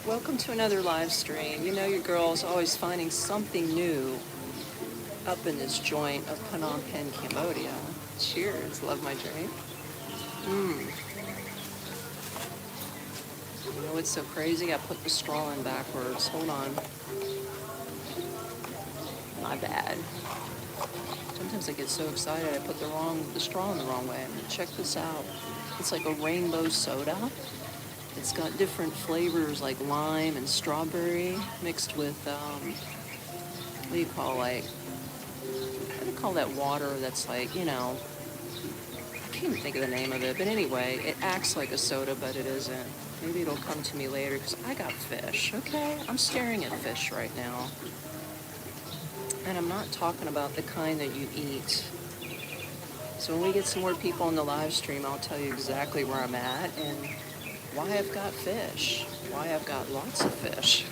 Welcome to another live stream. You know your girl's always finding something new up in this joint of Phnom Penh, Cambodia. Cheers, love my drink. You know what's so crazy? I put the straw in backwards. Hold on. My bad. Sometimes I get so excited I put the straw in the wrong way. Check this out. It's like a rainbow soda. It's got different flavors like lime and strawberry mixed with, what do you call that water that's like, I can't even think of the name of it. But anyway, it acts like a soda, but it isn't. Maybe it'll come to me later because I got fish, okay? I'm staring at fish right now. And I'm not talking about the kind that you eat. So when we get some more people on the live stream, I'll tell you exactly where I'm at and why I've got fish, why I've got lots of fish.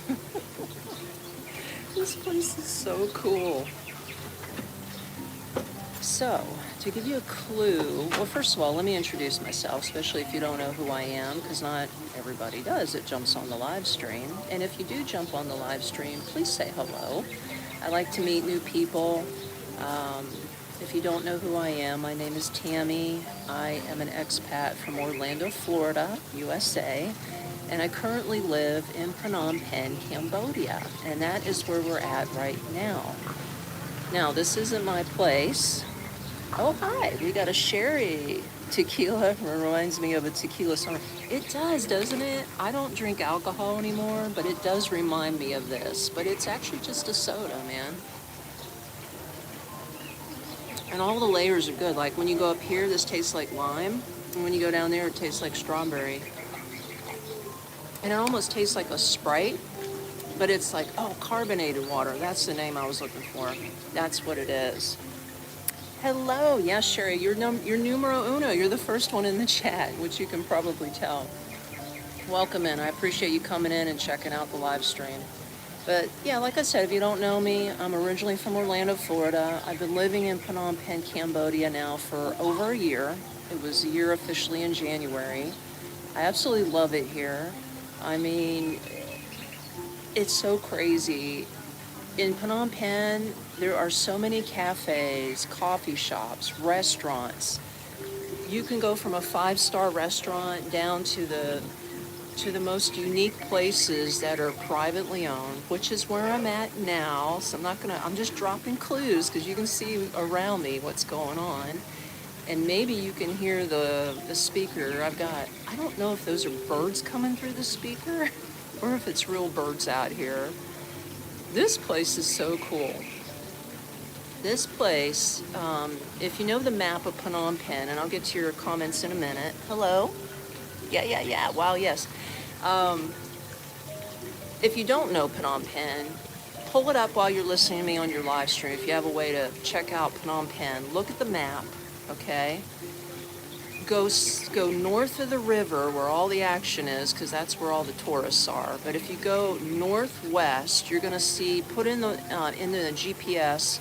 This place is so cool. So, to give you a clue, well, first of all, let me introduce myself, especially if you don't know who I am, because not everybody does that jumps on the live stream. And if you do jump on the live stream, please say hello. I like to meet new people. If you don't know who I am, my name is Tami. I am an expat from Orlando, Florida, USA, and I currently live in Phnom Penh, Cambodia, and that is where we're at right now. Now, this isn't my place. Oh, hi, we got a sherry tequila. Reminds me of a tequila summer. It does, doesn't it? I don't drink alcohol anymore, but it does remind me of this. But it's actually just a soda, man. And all the layers are good. Like when you go up here, this tastes like lime. And when you go down there, it tastes like strawberry. And it almost tastes like a Sprite, but it's like, oh, carbonated water. That's the name I was looking for. That's what it is. Hello. Yes, Sherry, you're numero uno. You're the first one in the chat, which you can probably tell. Welcome in. I appreciate you coming in and checking out the live stream. But yeah, like I said, if you don't know me, I'm originally from Orlando, Florida. I've been living in Phnom Penh, Cambodia now for over a year. It was a year officially in January. I absolutely love it here. I mean, it's so crazy. In Phnom Penh, there are so many cafes, coffee shops, restaurants. You can go from a 5-star restaurant down to the most unique places that are privately owned, which is where I'm at now. So I'm just dropping clues because you can see around me what's going on. And maybe you can hear the speaker. I don't know if those are birds coming through the speaker or if it's real birds out here. This place is so cool. This place, if you know the map of Phnom Penh, and I'll get to your comments in a minute. Hello? Yeah. Wow, yes. If you don't know Phnom Penh, pull it up while you're listening to me on your live stream. If you have a way to check out Phnom Penh, look at the map, okay? Go north of the river where all the action is, because that's where all the tourists are. But if you go northwest, you're going to see, put in the GPS,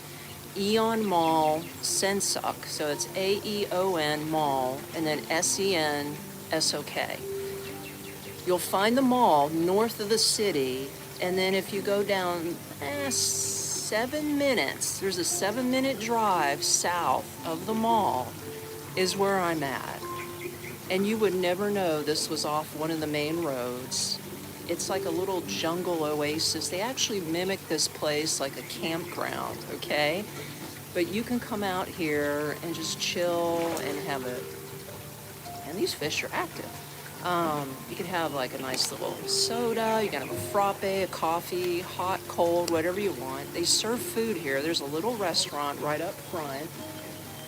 Aeon Mall Sensok. So it's Aeon Mall, and then Sensok. You'll find the mall north of the city, and then if you go down 7 minutes, there's a 7-minute drive south of the mall is where I'm at. And you would never know this was off one of the main roads. It's like a little jungle oasis. They actually mimic this place like a campground, okay? But you can come out here and just chill and have and these fish are active. You can have like a nice little soda, you can have a frappe, a coffee, hot, cold, whatever you want. They serve food here. There's a little restaurant right up front.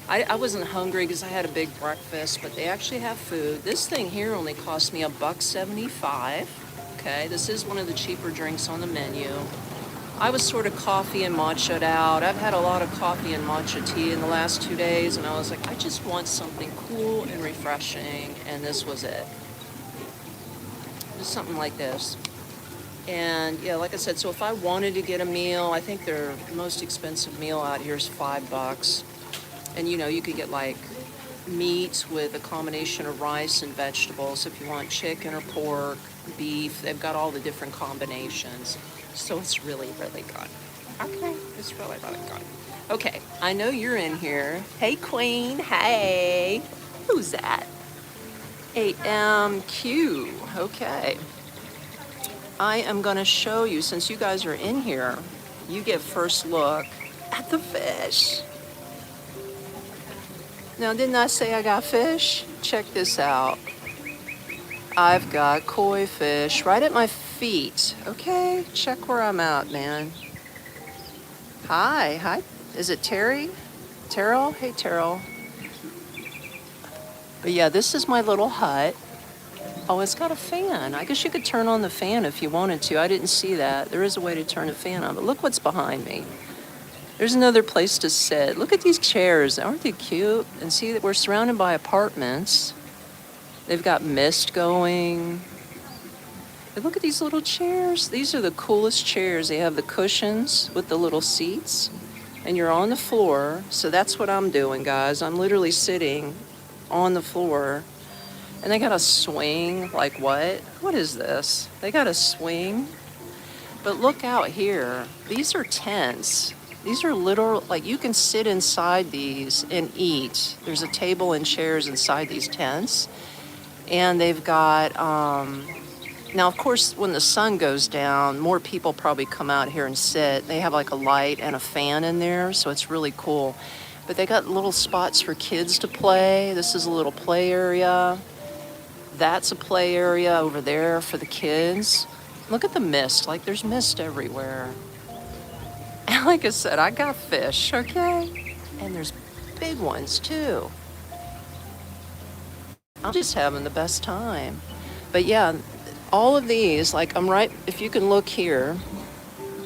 I wasn't hungry because I had a big breakfast, but they actually have food. This thing here only cost me $1.75. Okay, this is one of the cheaper drinks on the menu. I was sort of coffee and matcha'd out. I've had a lot of coffee and matcha tea in the last 2 days, and I was like, I just want something cool and refreshing, and this was it. Just something like this. And yeah, like I said, so if I wanted to get a meal, I think their most expensive meal out here is $5. And you could get like meat with a combination of rice and vegetables. If you want chicken or pork, beef, they've got all the different combinations. So it's really, really good. Okay, it's really, really good. Okay, I know you're in here. Hey, Queen. Hey. Who's that? AMQ. Okay. I am going to show you, since you guys are in here, you get first look at the fish. Now, didn't I say I got fish? Check this out. I've got koi fish right at my feet. Okay, check where I'm at, man. Hi. Is it Terry? Terrell? Hey, Terrell. But yeah, this is my little hut. Oh, it's got a fan. I guess you could turn on the fan if you wanted to. I didn't see that. There is a way to turn the fan on, but look what's behind me. There's another place to sit. Look at these chairs. Aren't they cute? And see that we're surrounded by apartments. They've got mist going. But look at these little chairs. These are the coolest chairs. They have the cushions with the little seats. And you're on the floor. So that's what I'm doing, guys. I'm literally sitting on the floor. And they got a swing. Like what? What is this? They got a swing. But look out here. These are tents. These are literal, like you can sit inside these and eat. There's a table and chairs inside these tents. And they've got, now of course when the sun goes down, more people probably come out here and sit. They have like a light and a fan in there, so it's really cool. But they got little spots for kids to play. This is a little play area. That's a play area over there for the kids. Look at the mist, like there's mist everywhere. And like I said, I got fish, okay? And there's big ones too. I'm just having the best time. But yeah, all of these, like I'm right, if you can look here,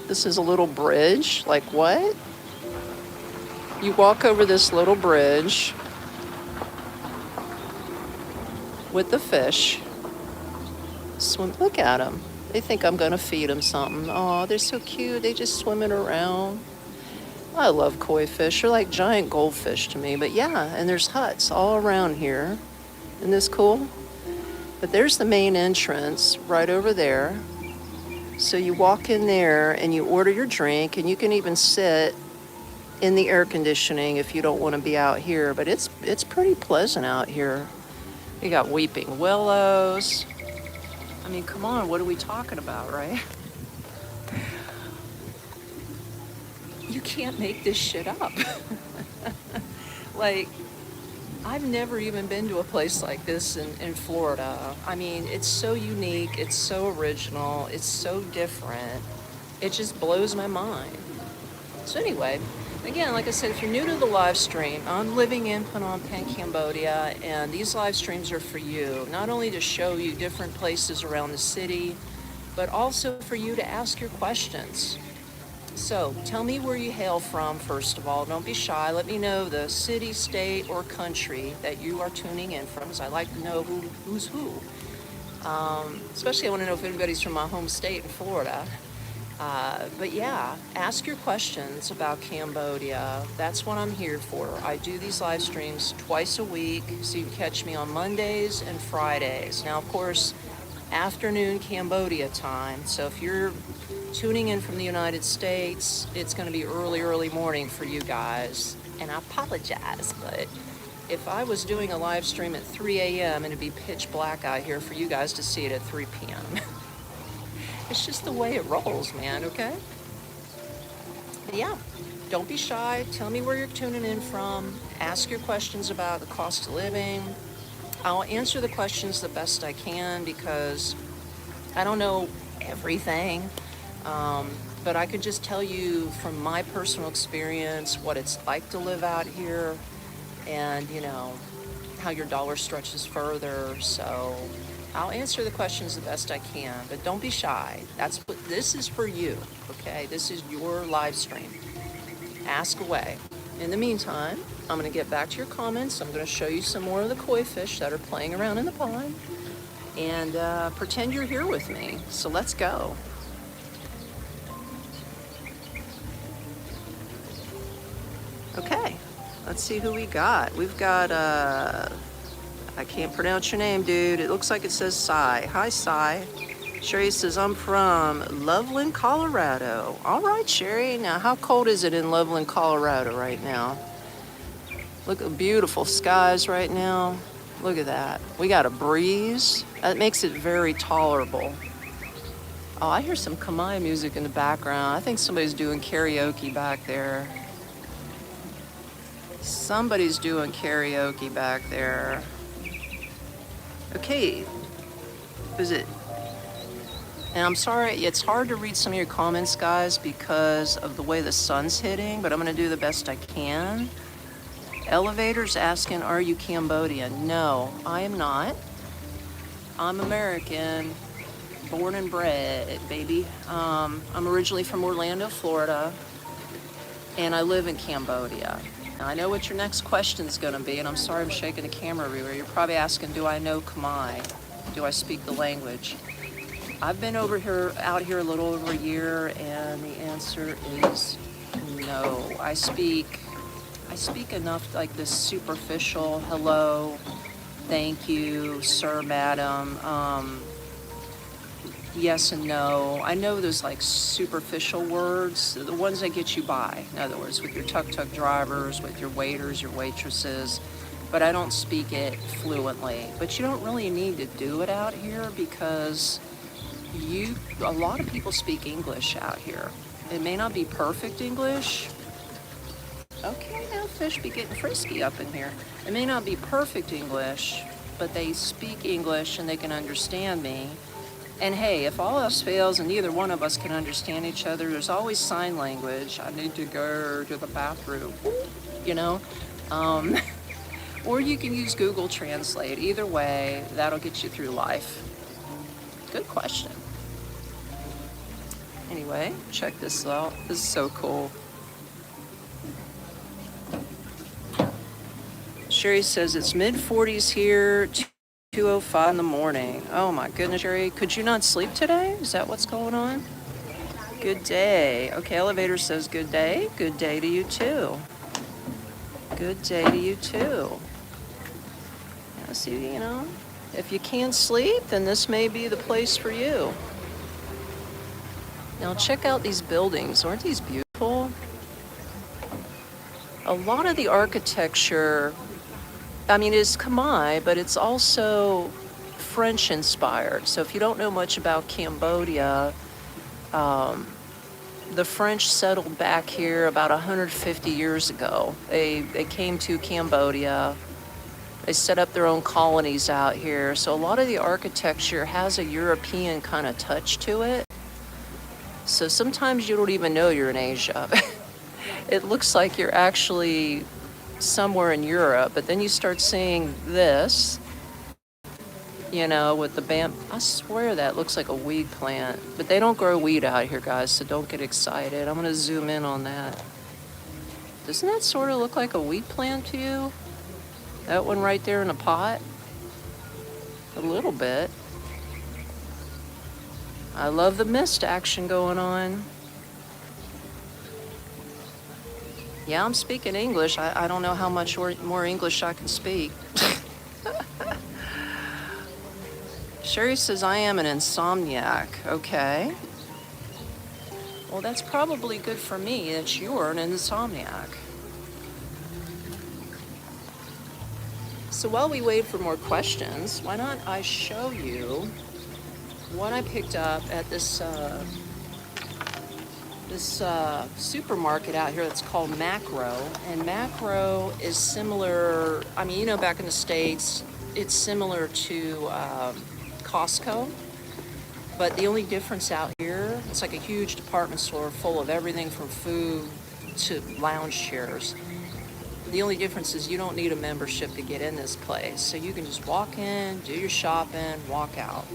this is a little bridge. Like what? You walk over this little bridge with the fish. Swim, look at them. They think I'm gonna feed them something. Oh, they're so cute. They just swimming around. I love koi fish. They're like giant goldfish to me. But yeah, and there's huts all around here. Isn't this cool? But there's the main entrance right over there. So you walk in there and you order your drink, and you can even sit in the air conditioning if you don't want to be out here. But it's pretty pleasant out here. You got weeping willows. I mean, come on, what are we talking about, right? You can't make this shit up. Like, I've never even been to a place like this in Florida. I mean, it's so unique, it's so original, it's so different. It just blows my mind. So anyway, again, like I said, if you're new to the live stream, I'm living in Phnom Penh, Cambodia, and these live streams are for you, not only to show you different places around the city, but also for you to ask your questions. So tell me where you hail from, first of all. Don't be shy. Let me know the city, state, or country that you are tuning in from, because I like to know who's who. Especially I want to know if anybody's from my home state in Florida. But yeah, ask your questions about Cambodia. That's what I'm here for. I do these live streams twice a week, so you can catch me on Mondays and Fridays. Now, of course, afternoon Cambodia time. So if you're tuning in from the United States, it's going to be early morning for you guys. And I apologize, but if I was doing a live stream at 3 a.m. and it'd be pitch black out here for you guys to see it at 3 p.m. It's just the way it rolls, man, okay? But yeah, don't be shy. Tell me where you're tuning in from. Ask your questions about the cost of living. I'll answer the questions the best I can because I don't know everything. But I could just tell you from my personal experience what it's like to live out here and, you know, how your dollar stretches further. So I'll answer the questions the best I can, but don't be shy. That's what this is for you, okay? This is your live stream. Ask away. In the meantime, I'm going to get back to your comments. I'm going to show you some more of the koi fish that are playing around in the pond and pretend you're here with me. So let's go. Okay, Let's see who we got. We've got, I can't pronounce your name, dude. It looks like it says Cy. Hi, Cy. Sherry says, I'm from Loveland, Colorado. All right, Sherry. Now, how cold is it in Loveland, Colorado right now? Look at beautiful skies right now. Look at that. We got a breeze. That makes it very tolerable. Oh, I hear some KamKai music in the background. I think somebody's doing karaoke back there. Somebody's doing karaoke back there. Okay. Who's it? And I'm sorry, it's hard to read some of your comments, guys, because of the way the sun's hitting, but I'm going to do the best I can. Elevator's asking, are you Cambodian? No, I am not. I'm American. Born and bred, baby. I'm originally from Orlando, Florida, and I live in Cambodia. Now, I know what your next question is going to be, and I'm sorry I'm shaking the camera everywhere. You're probably asking, do I know KamKai? Do I speak the language? I've been out here a little over a year, and the answer is no. I speak enough like this superficial hello, thank you, sir, madam, yes and no. I know those like superficial words, the ones that get you by. In other words, with your tuk-tuk drivers, with your waiters, your waitresses, but I don't speak it fluently. But you don't really need to do it out here because a lot of people speak English out here. It may not be perfect English. Okay, now fish be getting frisky up in here. It may not be perfect English, but they speak English and they can understand me. And hey, if all else fails and neither one of us can understand each other, there's always sign language. I need to go to the bathroom, you know? Or you can use Google Translate. Either way, that'll get you through life. Good question. Anyway, check this out. This is so cool. Sherry says it's mid-40s here, 2:05 in the morning. Oh my goodness, Sherry. Could you not sleep today? Is that what's going on? Good day. Okay, elevator says good day. Good day to you too. Good day to you too. Yeah, see, you know, if you can't sleep, then this may be the place for you. Now check out these buildings. Aren't these beautiful? A lot of the architecture, I mean, it's KamKai, but it's also French inspired. So if you don't know much about Cambodia, the French settled back here about 150 years ago. They came to Cambodia. They set up their own colonies out here. So a lot of the architecture has a European kind of touch to it. So sometimes you don't even know you're in Asia. It looks like you're actually somewhere in Europe, but then you start seeing this, you know, with the I swear that looks like a weed plant, but they don't grow weed out here, guys, so don't get excited. I'm going to zoom in on that. Doesn't that sort of look like a weed plant to you? That one right there in a pot? A little bit. I love the mist action going on. Yeah, I'm speaking English. I don't know how much more English I can speak. Sherry says, I am an insomniac. Okay. Well, that's probably good for me that you're an insomniac. So while we wait for more questions, why not I show you what I picked up at this supermarket out here that's called Macro. And Macro is similar, I mean, you know, back in the States, it's similar to Costco. But the only difference out here, it's like a huge department store full of everything from food to lounge chairs. The only difference is you don't need a membership to get in this place. So you can just walk in, do your shopping, walk out.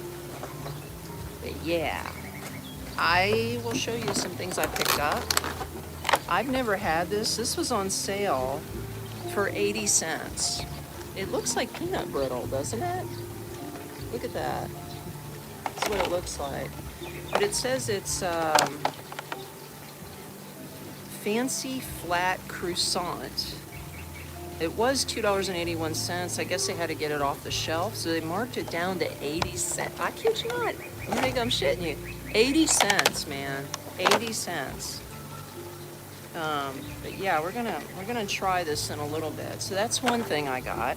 But yeah, I will show you some things I picked up. I've never had this. This was on sale for 80 cents. It looks like peanut brittle, doesn't it? Look at that. That's what it looks like. But it says it's fancy flat croissant. It was $2.81. I guess they had to get it off the shelf, so they marked it down to 80 cents. I kid you not. You think I'm shitting you? 80 cents, man. 80 cents. But yeah, we're gonna try this in a little bit. So that's one thing I got.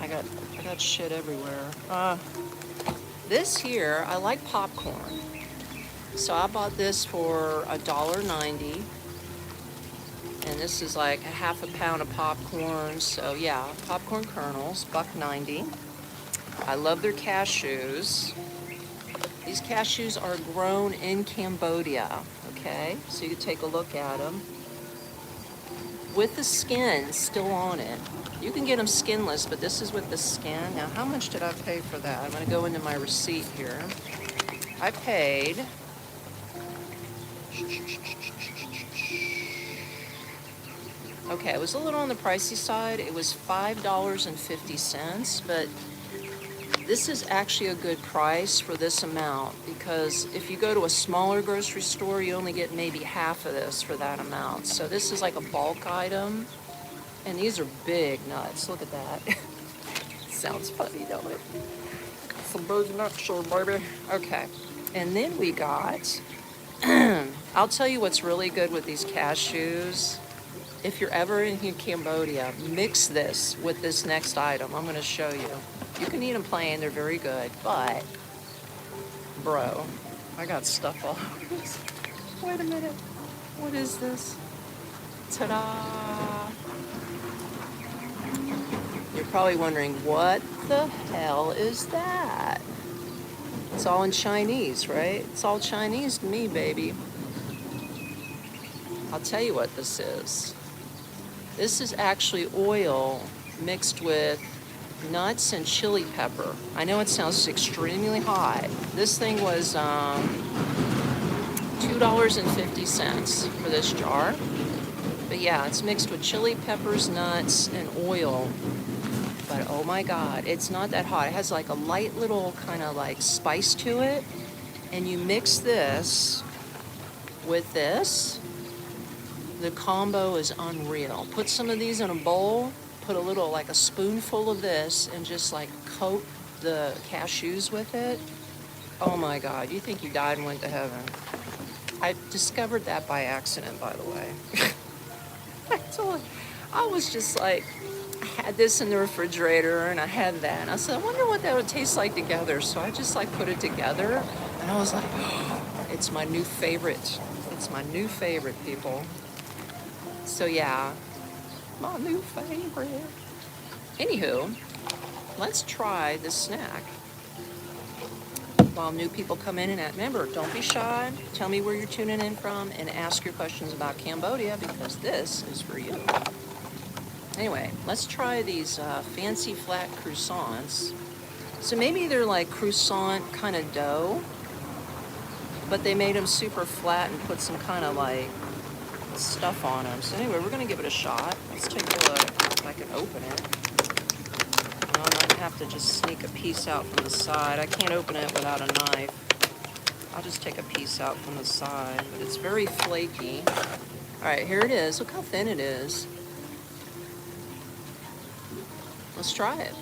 I got shit everywhere. This here, I like popcorn. So I bought this for $1.90. And this is like a half a pound of popcorn. So yeah, popcorn kernels, $1.90. I love their cashews. These cashews are grown in Cambodia, okay? So you can take a look at them. With the skin still on it. You can get them skinless, but this is with the skin. Now, how much did I pay for that? I'm gonna go into my receipt here. I paid... Okay, it was a little on the pricey side. It was $5.50, but this is actually a good price for this amount, because if you go to a smaller grocery store, you only get maybe half of this for that amount. So this is like a bulk item, and these are big nuts. Look at that. Sounds funny, don't it? Some big nuts, sure, baby. Okay, and then we got, I'll tell you what's really good with these cashews. If you're ever in Cambodia, mix this with this next item. I'm going to show you. You can eat them plain. They're very good. But, bro, I got stuff all over this. Wait a minute. What is this? Ta-da! You're probably wondering, what the hell is that? It's all in Chinese, right? It's all Chinese to me, baby. I'll tell you what this is. This is actually oil mixed with nuts and chili pepper. I know it sounds extremely hot. This thing was $2.50 for this jar. But yeah, it's mixed with chili peppers, nuts, and oil. But oh my God, it's not that hot. It has like a light little kind of like spice to it. And you mix this with this. The combo is unreal. Put some of these in a bowl, put a little, like a spoonful of this, and just like coat the cashews with it. Oh my God, you think you died and went to heaven. I discovered that by accident, by the way. I was just like, I had this in the refrigerator and I had that. And I said, I wonder what that would taste like together. So I just like put it together and I was like, oh, it's my new favorite. It's my new favorite, people. So yeah, my new favorite. Anywho, let's try this snack. While new people come in, and remember, don't be shy. Tell me where you're tuning in from and ask your questions about Cambodia, because this is for you. Anyway, let's try these fancy flat croissants. So maybe they're like croissant kind of dough, but they made them super flat and put some kind of like stuff on them. So anyway, we're gonna give it a shot. Let's take a look if I can open it. I might have to just sneak a piece out from the side. I can't open it without a knife. I'll just take a piece out from the side, but it's very flaky. All right, here it is. Look how thin it is. Let's try it.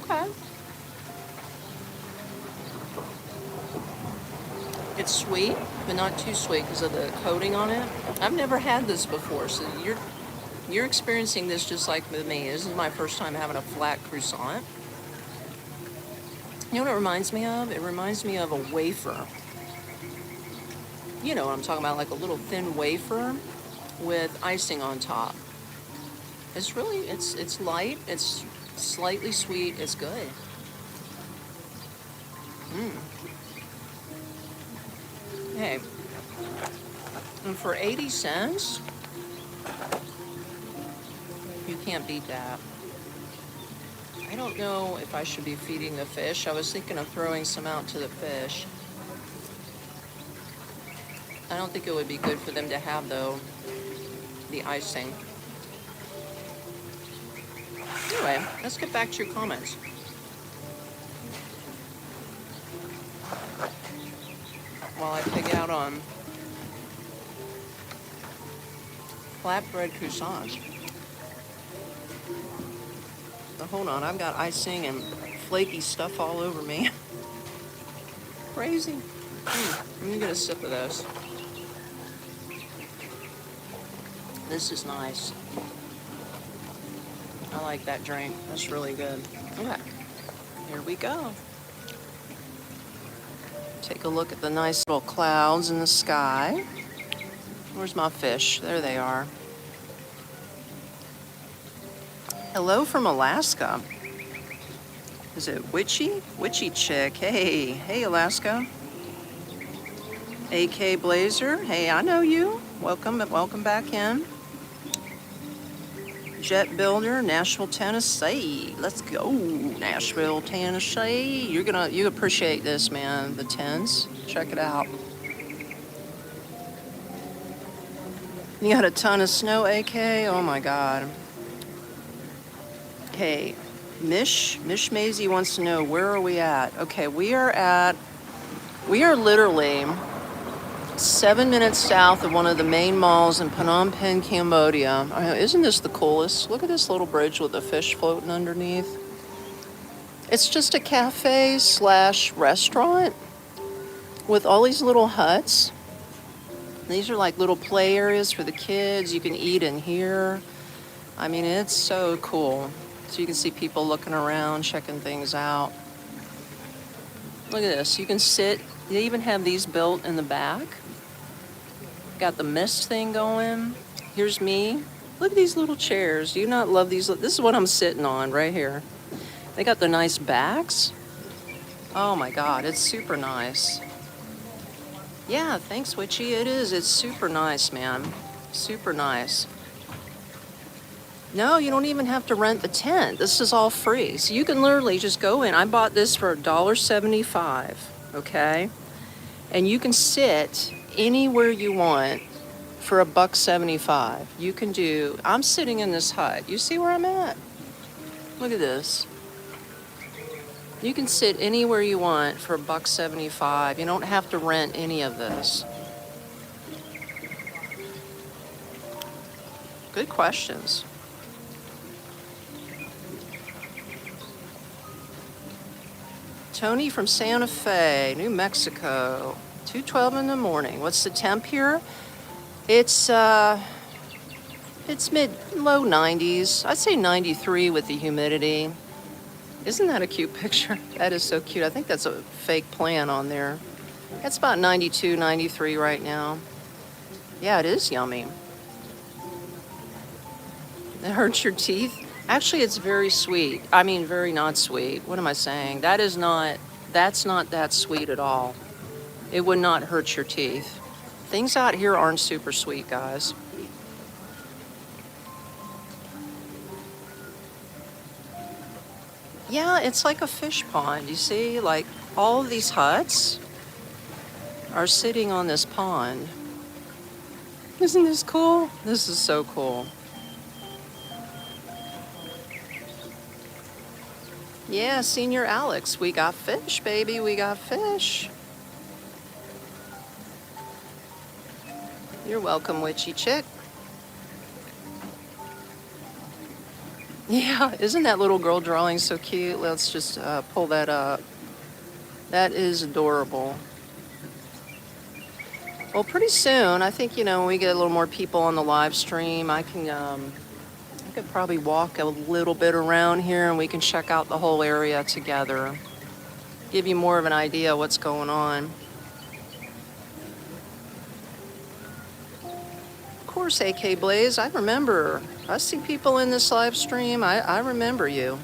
Okay. It's sweet, but not too sweet because of the coating on it. I've never had this before, so you're experiencing this just like with me. This is my first time having a flat croissant. You know what it reminds me of? It reminds me of a wafer. You know what I'm talking about, like a little thin wafer with icing on top. It's really, it's light, it's slightly sweet, it's good. Hey, and for 80 cents, you can't beat that. I don't know if I should be feeding the fish. I was thinking of throwing some out to the fish. I don't think it would be good for them to have, though, the icing. Anyway, let's get back to your comments. while I pig out on flatbread croissants. But hold on, I've got icing and flaky stuff all over me. Crazy. Let me get a sip of this. This is nice. I like that drink. That's really good. Okay, here we go. Take a look at the nice little clouds in the sky. Where's my fish? There they are. Hello from Alaska. Is it Witchy? Witchy chick. Hey, hey Alaska. AK Blazer. Hey, I know you. Welcome back in. Jet Builder, Nashville, Tennessee. Let's go, Nashville, Tennessee. You appreciate this, man. The tens. Check it out. You got a ton of snow, AK. Oh my God. Okay, Mish Maisie wants to know, where are we at? Okay, we are literally 7 minutes south of one of the main malls in Phnom Penh, Cambodia. Isn't this the coolest? Look at this little bridge with the fish floating underneath. It's just a cafe / restaurant with all these little huts. These are like little play areas for the kids. You can eat in here. I mean, it's so cool. So you can see people looking around, checking things out. Look at this. You can sit. They even have these built in the back. Got the mist thing going. Here's me. Look at these little chairs. Do you not love these? This is what I'm sitting on right here. They got the nice backs. Oh my God, it's super nice. Yeah, thanks, Witchy. It is. It's super nice, man. Super nice. No, you don't even have to rent the tent. This is all free. So you can literally just go in. I bought this for $1.75, okay? And you can sit anywhere you want for $1.75. You can do, I'm sitting in this hut. You see where I'm at? Look at this. You can sit anywhere you want for $1.75. You don't have to rent any of this. Good questions. Tony from Santa Fe, New Mexico. 2:12 in the morning. What's the temp here? It's low 90s. I'd say 93 with the humidity. Isn't that a cute picture? That is so cute. I think that's a fake plant on there. It's about 92, 93 right now. Yeah, it is yummy. It hurts your teeth. Actually, it's very sweet. I mean, very not sweet. What am I saying? That's not that sweet at all. It would not hurt your teeth. Things out here aren't super sweet, guys. Yeah, it's like a fish pond. You see, like all of these huts are sitting on this pond. Isn't this cool? This is so cool. Yeah, Senior Alex, we got fish, baby. We got fish. You're welcome, Witchy Chick. Yeah, isn't that little girl drawing so cute? Let's just pull that up. That is adorable. Well, pretty soon, I think, when we get a little more people on the live stream, I could probably walk a little bit around here and we can check out the whole area together. Give you more of an idea of what's going on. Of course, AK Blaze, I remember. I see people in this live stream. I remember you.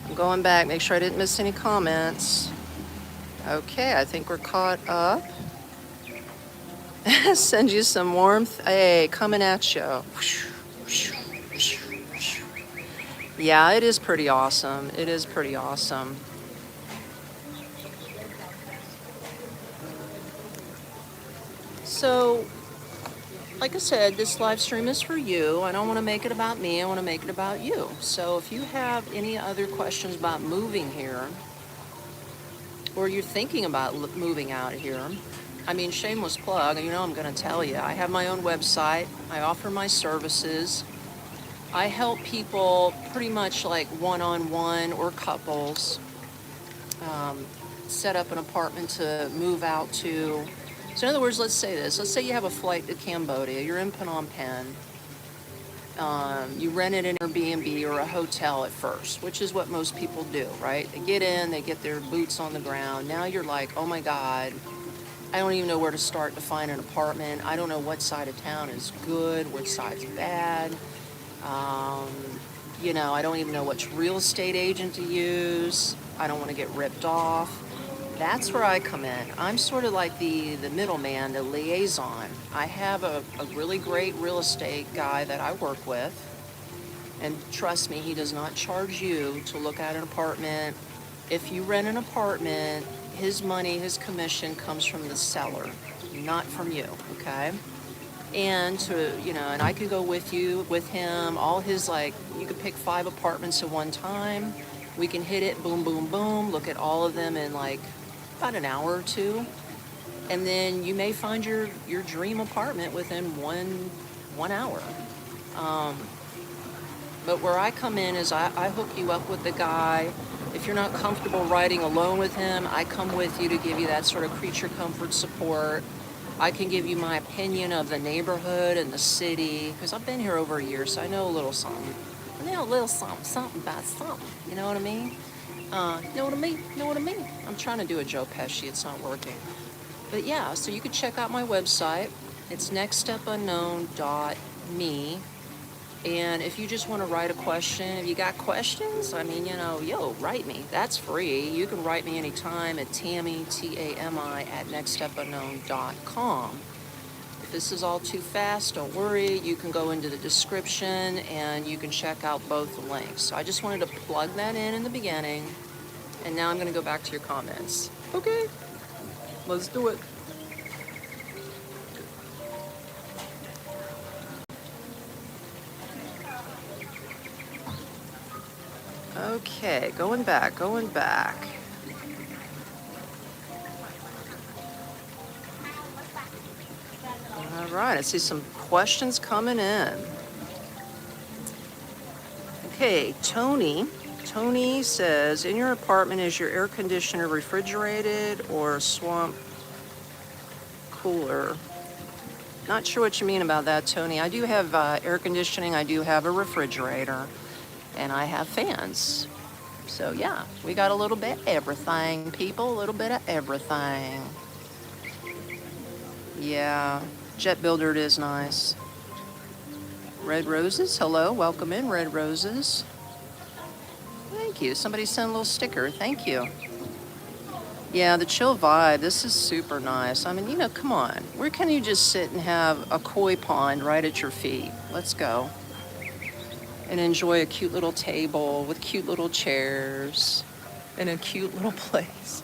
I'm going back, make sure I didn't miss any comments. Okay, I think we're caught up. Send you some warmth. Hey, coming at you. Yeah, it is pretty awesome. It is pretty awesome. So, like I said, this live stream is for you. I don't want to make it about me. I want to make it about you. So if you have any other questions about moving here, or you're thinking about moving out of here, I mean, shameless plug, you know I'm going to tell you. I have my own website. I offer my services. I help people pretty much like one-on-one or couples set up an apartment to move out to. So in other words, let's say this. Let's say you have a flight to Cambodia. You're in Phnom Penh. You rented an Airbnb or a hotel at first, which is what most people do, right? They get in, they get their boots on the ground. Now you're like, oh my God, I don't even know where to start to find an apartment. I don't know what side of town is good, which side's bad. You know, I don't even know which real estate agent to use. I don't want to get ripped off. That's where I come in. I'm sort of like the middleman, the liaison. I have a really great real estate guy that I work with. And trust me, he does not charge you to look at an apartment. If you rent an apartment, his money, his commission comes from the seller, not from you, okay? And and I could go with him, all his, like, you could pick 5 apartments at one time. We can hit it, boom, boom, boom, look at all of them in like about an hour or two. And then you may find your dream apartment within one hour. But where I come in is I hook you up with the guy. If you're not comfortable riding alone with him, I come with you to give you that sort of creature comfort support. I can give you my opinion of the neighborhood and the city, because I've been here over a year, so I know a little something. I know a little something about something. You know what I mean? Know what I mean? Know what I mean? I'm trying to do a Joe Pesci. It's not working. But yeah, so you can check out my website. It's nextstepunknown.me. And if you just want to write a question, if you got questions, I mean, write me. That's free. You can write me anytime at Tami, Tami, at nextstepunknown.com. If this is all too fast, don't worry. You can go into the description and you can check out both the links. So I just wanted to plug that in the beginning. And now I'm going to go back to your comments. Okay, let's do it. Okay, going back. All right, I see some questions coming in. Okay, Tony says, in your apartment, is your air conditioner refrigerated or swamp cooler? Not sure what you mean about that, Tony. I do have air conditioning, I do have a refrigerator, and I have fans. So yeah, we got a little bit of everything, people, a little bit of everything. Yeah, Jet Builder, it is nice. Red Roses, hello, welcome in, Red Roses. Thank you, somebody sent a little sticker, thank you. Yeah, the chill vibe, this is super nice. I mean, come on. Where can you just sit and have a koi pond right at your feet? Let's go. And enjoy a cute little table with cute little chairs and a cute little place.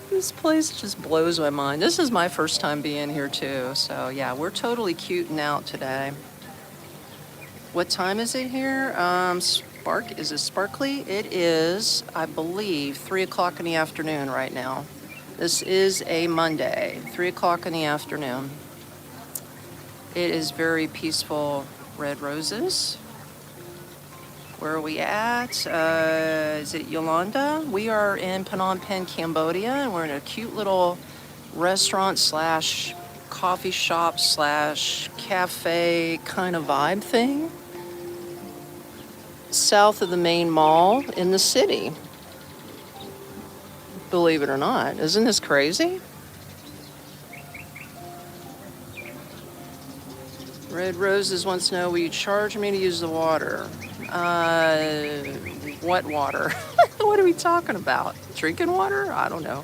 This place just blows my mind. This is my first time being here too. So yeah, we're totally cuting out today. What time is it here? Is it sparkly? It is, I believe, 3 o'clock in the afternoon right now. This is a Monday, 3 o'clock in the afternoon. It is very peaceful. Red Roses. Where are we at? Is it Yolanda? We are in Phnom Penh, Cambodia, and we're in a cute little restaurant slash coffee shop slash cafe kind of vibe thing. South of the main mall in the city. Believe it or not. Isn't this crazy? Red Roses wants to know, will you charge me to use the water? What water? What are we talking about? Drinking water? I don't know.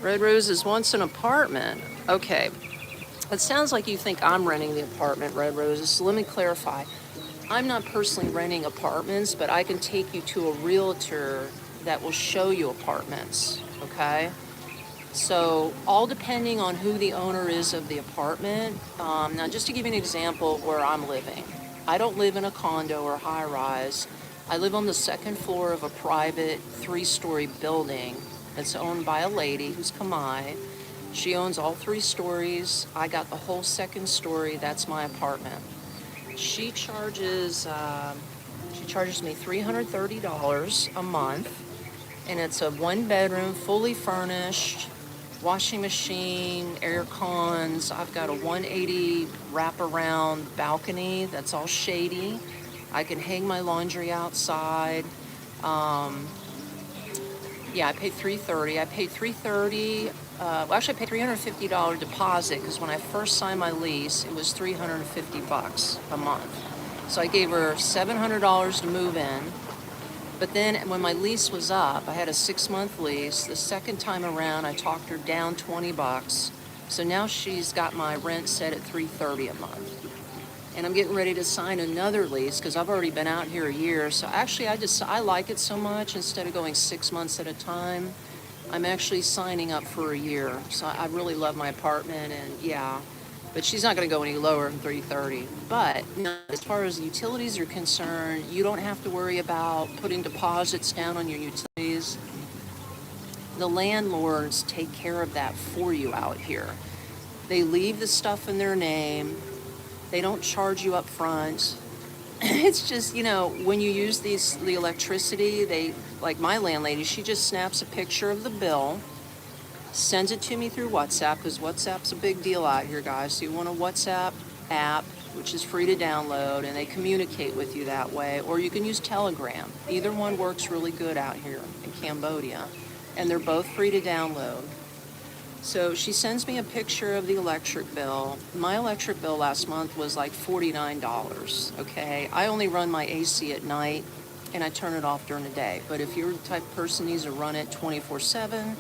Red Roses wants an apartment. Okay. It sounds like you think I'm renting the apartment, Red Roses. So let me clarify. I'm not personally renting apartments, but I can take you to a realtor that will show you apartments, okay? So all depending on who the owner is of the apartment. Now, just to give you an example of where I'm living. I don't live in a condo or high rise. I live on the second floor of a private 3-story building that's owned by a lady who's KamKai. She owns all 3 stories. I got the whole second story. That's my apartment. She charges me $330 a month, and it's a 1-bedroom, fully furnished, washing machine, air cons. I've got a 180 wraparound balcony that's all shady. I can hang my laundry outside. Yeah, I paid $330. I paid $330. Actually, I paid $350 deposit because when I first signed my lease, it was $350 a month. So I gave her $700 to move in. But then when my lease was up, I had a 6-month lease. The second time around, I talked her down $20. So now she's got my rent set at $330 a month. And I'm getting ready to sign another lease because I've already been out here a year. So actually, I like it so much, instead of going 6 months at a time, I'm actually signing up for a year. So I really love my apartment, and yeah, but she's not going to go any lower than $330. But as far as utilities are concerned, you don't have to worry about putting deposits down on your utilities. The landlords take care of that for you out here. They leave the stuff in their name. They don't charge you up front. It's just, when you use the electricity, like my landlady, she just snaps a picture of the bill, sends it to me through WhatsApp, because WhatsApp's a big deal out here, guys. So you want a WhatsApp app, which is free to download, and they communicate with you that way. Or you can use Telegram. Either one works really good out here in Cambodia, and they're both free to download. So she sends me a picture of the electric bill. My electric bill last month was like $49, okay? I only run my AC at night, and I turn it off during the day. But if you're the type of person who needs to run it 24/7,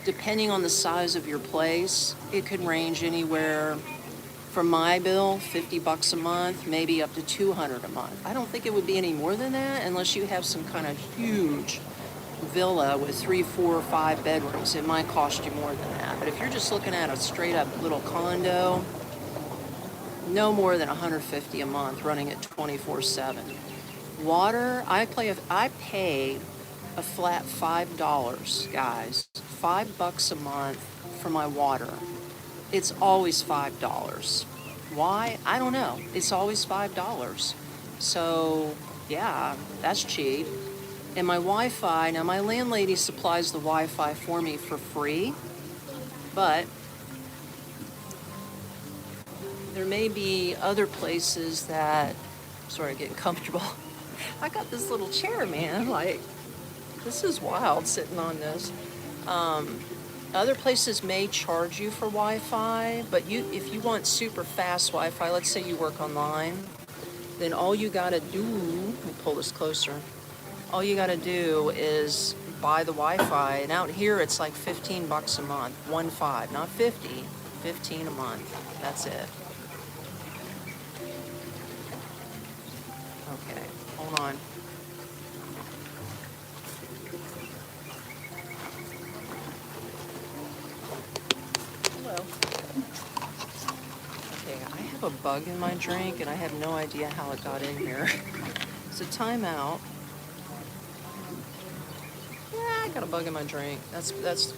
depending on the size of your place, it could range anywhere from my bill, $50 a month, maybe up to $200 a month. I don't think it would be any more than that unless you have some kind of huge villa with 3, 4, or 5 bedrooms. It might cost you more than that. But if you're just looking at a straight up little condo, no more than $150 a month, running it 24/7. Water, I pay a flat $5, guys. $5 a month for my water. It's always $5. Why? I don't know. It's always $5. So yeah, that's cheap. And my Wi-Fi, now my landlady supplies the Wi-Fi for me for free, but there may be other places that, sorry, getting comfortable. I got this little chair, man, like, this is wild sitting on this. Other places may charge you for Wi-Fi, but if you want super fast Wi-Fi, let's say you work online, then all you gotta do, let me pull this closer. All you gotta do is buy the Wi-Fi, and out here it's like $15 a month, 15, not 50, 15 a month. That's it. Okay, hold on. Hello. Okay, I have a bug in my drink, and I have no idea how it got in here. So timeout. I got a bug in my drink. That's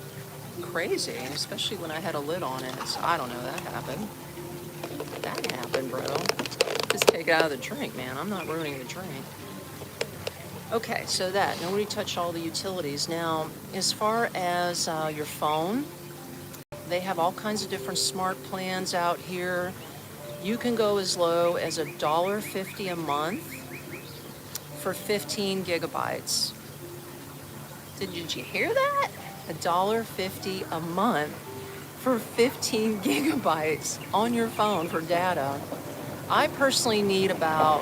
crazy, especially when I had a lid on it. So I don't know, that happened. That happened, bro. Just take it out of the drink, man. I'm not ruining the drink. Okay, so nobody touched all the utilities. Now, as far as your phone, they have all kinds of different smart plans out here. You can go as low as $1.50 a month for 15 gigabytes. Did you hear that? $1.50 a month for 15 gigabytes on your phone for data. I personally need about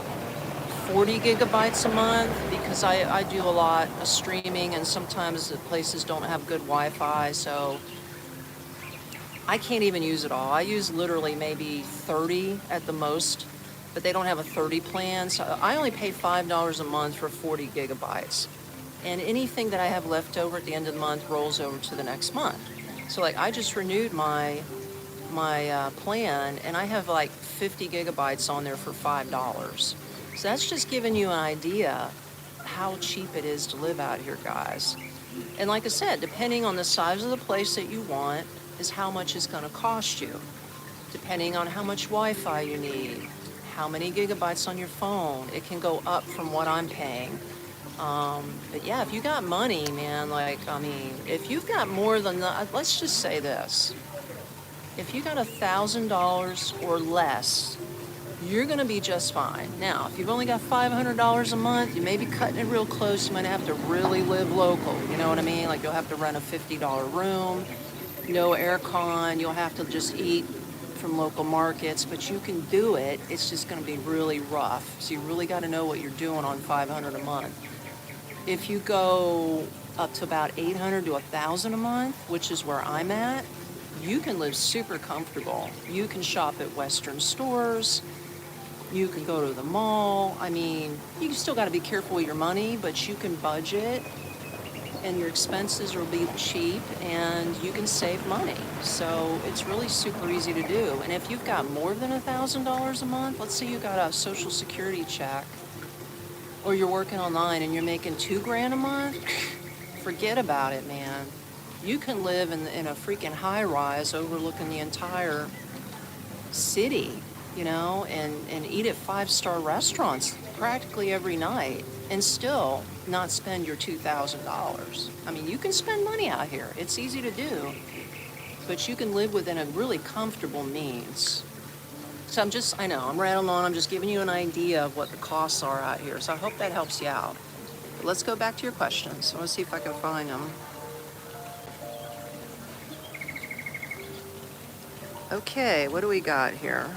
40 gigabytes a month because I do a lot of streaming, and sometimes the places don't have good Wi-Fi, so I can't even use it all. I use literally maybe 30 at the most, but they don't have a 30 plan, so I only pay $5 a month for 40 gigabytes. And anything that I have left over at the end of the month rolls over to the next month. So like I just renewed my plan, and I have like 50 gigabytes on there for $5. So that's just giving you an idea how cheap it is to live out here, guys. And like I said, depending on the size of the place that you want is how much it's going to cost you. Depending on how much Wi-Fi you need, how many gigabytes on your phone, it can go up from what I'm paying. But yeah, if you got money, man, like, I mean, if you've got more than, let's just say this. If you got $1,000 or less, you're going to be just fine. Now, if you've only got $500 a month, you may be cutting it real close. You might have to really live local. You know what I mean? Like, you'll have to rent a $50 room, no air con. You'll have to just eat from local markets, but you can do it. It's just going to be really rough. So you really got to know what you're doing on $500 a month. If you go up to about $800 to $1,000 a month, which is where I'm at, you can live super comfortable. You can shop at Western stores. You can go to the mall. I mean, you still got to be careful with your money, but you can budget and your expenses will be cheap and you can save money. So it's really super easy to do. And if you've got more than $1,000 a month, let's say you got a Social Security check or you're working online and you're making $2,000 a month, forget about it, man. You can live in a freaking high-rise overlooking the entire city, you know, and eat at 5-star restaurants practically every night and still not spend your $2,000. I mean, you can spend money out here. It's easy to do, but you can live within a really comfortable means. So I know, I'm rattling on. I'm just giving you an idea of what the costs are out here. So I hope that helps you out. But let's go back to your questions. I want to see if I can find them. Okay, what do we got here?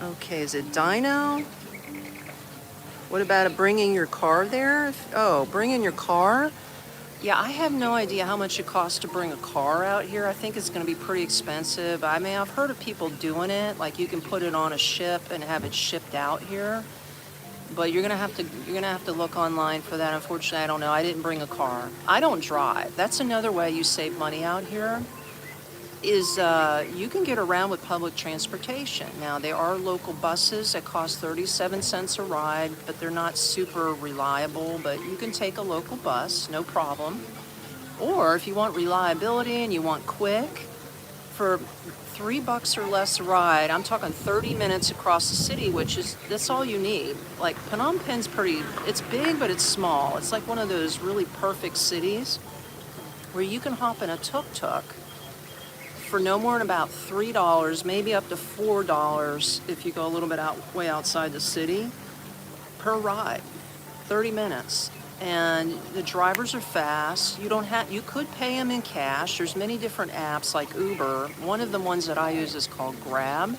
Okay, is it Dino? What about bringing your car there? Oh, bringing your car? Yeah, I have no idea how much it costs to bring a car out here. I think it's going to be pretty expensive. I mean, I've heard of people doing it. Like, you can put it on a ship and have it shipped out here. But you're gonna have to look online for that. Unfortunately, I don't know. I didn't bring a car. I don't drive. That's another way you save money out here. Is you can get around with public transportation. Now, there are local buses that cost 37 cents a ride, but they're not super reliable. But you can take a local bus, no problem. Or if you want reliability and you want quick, for $3 or less a ride, I'm talking 30 minutes across the city, that's all you need. Like, Phnom Penh's it's big, but it's small. It's like one of those really perfect cities where you can hop in a tuk-tuk for no more than about $3, maybe up to $4 if you go a little bit way outside the city, per ride, 30 minutes. And the drivers are fast. You could pay them in cash. There's many different apps like Uber. One of the ones that I use is called Grab.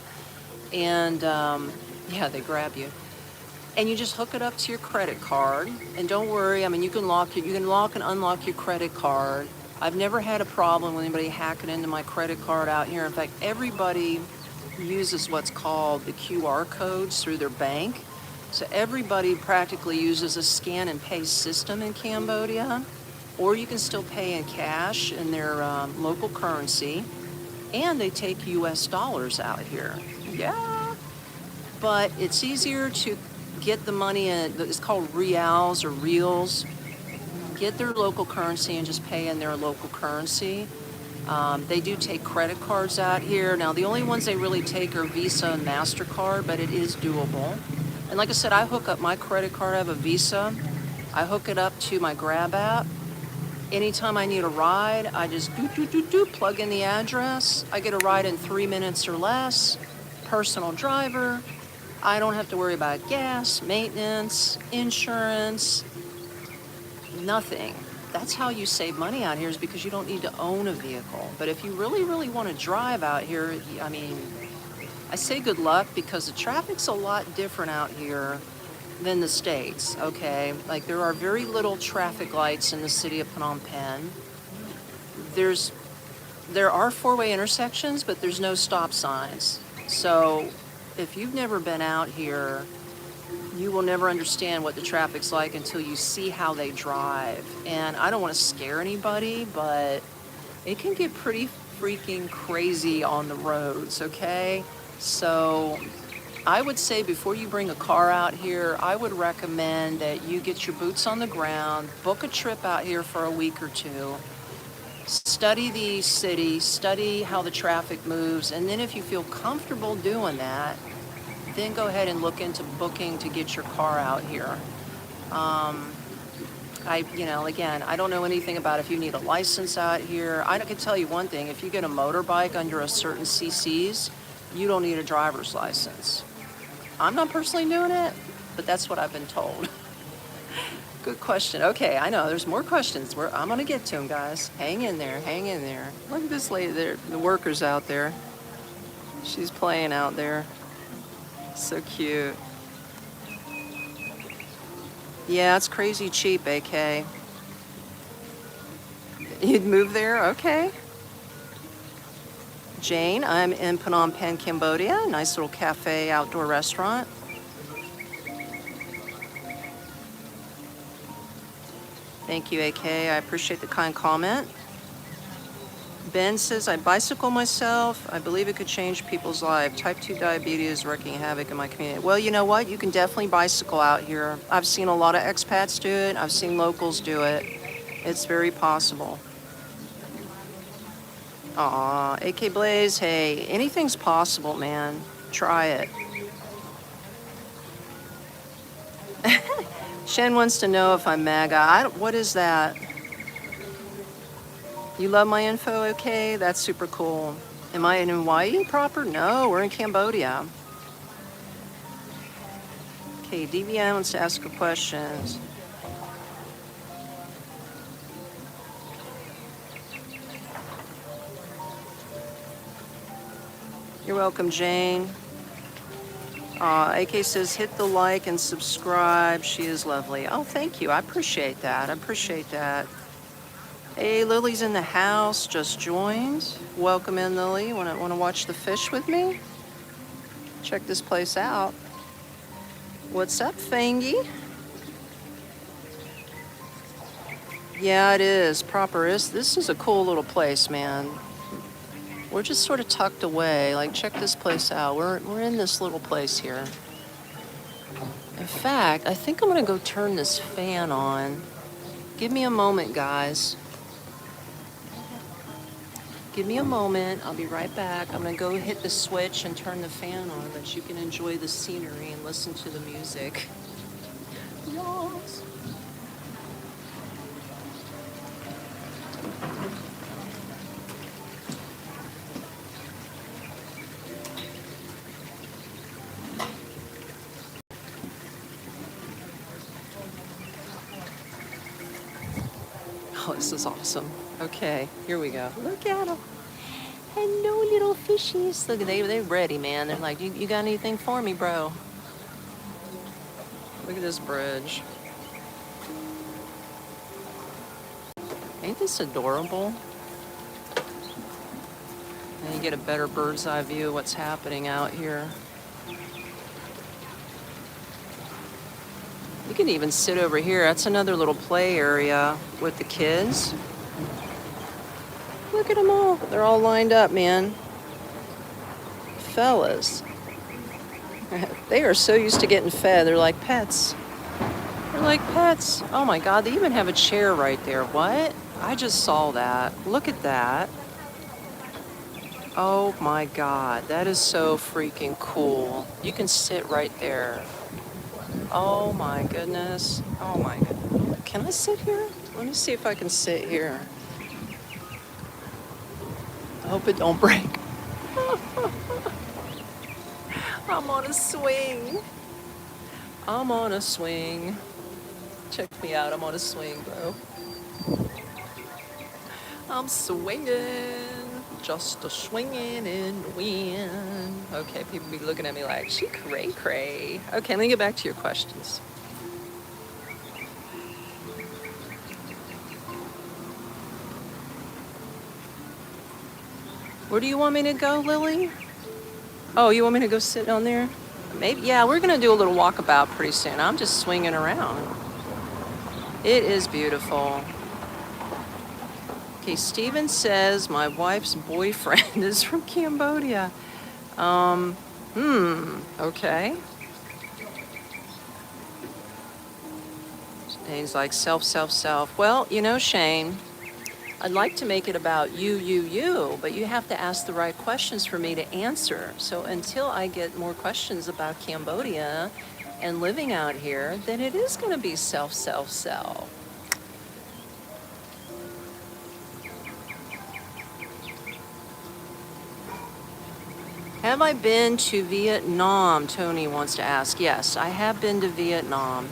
And yeah, they grab you. And you just hook it up to your credit card. And don't worry, I mean, you can lock and unlock your credit card. I've never had a problem with anybody hacking into my credit card out here. In fact, everybody uses what's called the QR codes through their bank. So everybody practically uses a scan and pay system in Cambodia, or you can still pay in cash in their local currency, and they take US dollars out here. Yeah, but it's easier to get the money in, it's called reals or reals, get their local currency and just pay in their local currency. They do take credit cards out here. Now, the only ones they really take are Visa and MasterCard, but it is doable. And like I said, I hook up my credit card. I have a Visa. I hook it up to my Grab app. Anytime I need a ride, I just plug in the address. I get a ride in 3 minutes or less. Personal driver. I don't have to worry about gas, maintenance, insurance, nothing. That's how you save money out here, is because you don't need to own a vehicle. But if you really, really want to drive out here, I mean, I say good luck, because the traffic's a lot different out here than the States, okay? Like, there are very little traffic lights in the city of Phnom Penh. There are four-way intersections, but there's no stop signs. So if you've never been out here, you will never understand what the traffic's like until you see how they drive. And I don't want to scare anybody, but it can get pretty freaking crazy on the roads, okay? So I would say before you bring a car out here, I would recommend that you get your boots on the ground, book a trip out here for a week or two, study the city, study how the traffic moves, and then if you feel comfortable doing that, then go ahead and look into booking to get your car out here. Again, I don't know anything about if you need a license out here. I can tell you one thing, if you get a motorbike under a certain CCs, you don't need a driver's license. I'm not personally doing it, but that's what I've been told. Good question. Okay, I know there's more questions. I'm gonna get to them, guys. Hang in there, hang in there. Look at this lady there, the worker's out there. She's playing out there. So cute. Yeah, it's crazy cheap, AK. You'd move there? Okay. Jane, I'm in Phnom Penh, Cambodia. Nice little cafe, outdoor restaurant. Thank you, AK. I appreciate the kind comment. Ben says, I bicycle myself. I believe it could change people's lives. Type 2 diabetes is wreaking havoc in my community. Well, you know what? You can definitely bicycle out here. I've seen a lot of expats do it. I've seen locals do it. It's very possible. Aw, AK Blaze, hey, anything's possible, man. Try it. Shen wants to know if I'm MAGA. What is that? You love my info, okay? That's super cool. Am I in Hawaii proper? No, we're in Cambodia. Okay, DVM wants to ask a question. You're welcome, Jane. AK says, hit the like and subscribe. She is lovely. Oh, thank you. I appreciate that. I appreciate that. Hey, Lily's in the house, just joined. Welcome in, Lily. Want to watch the fish with me? Check this place out. What's up, Fangy? Yeah, it is. This is a cool little place, man. We're just sort of tucked away. Like, check this place out. We're in this little place here. In fact, I think I'm gonna go turn this fan on. Give me a moment, guys. Give me a moment. I'll be right back. I'm gonna go hit the switch and turn the fan on, but you can enjoy the scenery and listen to the music. Yes. Oh, this is awesome. Okay, here we go. Look at them. Hello, little fishies. Look, they're ready, man. They're like, you got anything for me, bro? Look at this bridge. Ain't this adorable? And you get a better bird's eye view of what's happening out here. You can even sit over here. That's another little play area with the kids. Look at them all. They're all lined up, man. Fellas. They are so used to getting fed. They're like pets. They're like pets. Oh my God, they even have a chair right there. What? I just saw that. Look at that. Oh my God, that is so freaking cool. You can sit right there. Oh my goodness. Oh my goodness. Can I sit here? Let me see if I can sit here. I hope it don't break. I'm on a swing. I'm on a swing. Check me out. I'm on a swing, bro. I'm swinging. Just a swinging in the wind. Okay, people be looking at me like, she cray-cray. Okay, let me get back to your questions. Where do you want me to go, Lily? Oh, you want me to go sit on there? Maybe, yeah, we're gonna do a little walkabout pretty soon. I'm just swinging around. It is beautiful. Okay, Steven says my wife's boyfriend is from Cambodia. Okay. And he's like, self, self, self. Well, you know, Shane, I'd like to make it about you, but you have to ask the right questions for me to answer. So until I get more questions about Cambodia and living out here, then it is going to be self, self, self. Have I been to Vietnam? Tony wants to ask. Yes, I have been to Vietnam.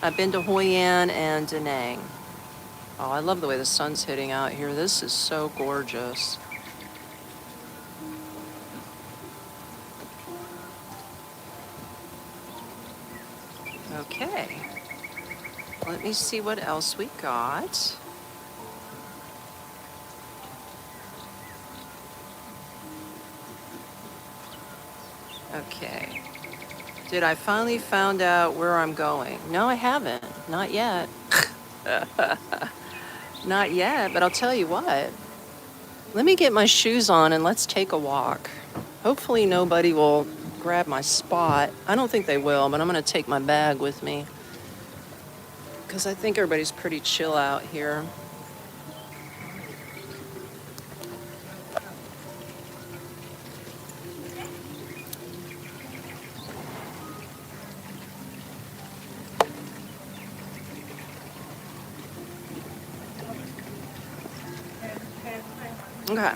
I've been to Hoi An and Da Nang. Oh, I love the way the sun's hitting out here. This is so gorgeous. Okay. Let me see what else we got. Okay. Did I finally found out where I'm going? No, I haven't. Not yet. Not yet, but I'll tell you what. Let me get my shoes on and let's take a walk. Hopefully nobody will grab my spot. I don't think they will, but I'm going to take my bag with me because I think everybody's pretty chill out here. Okay.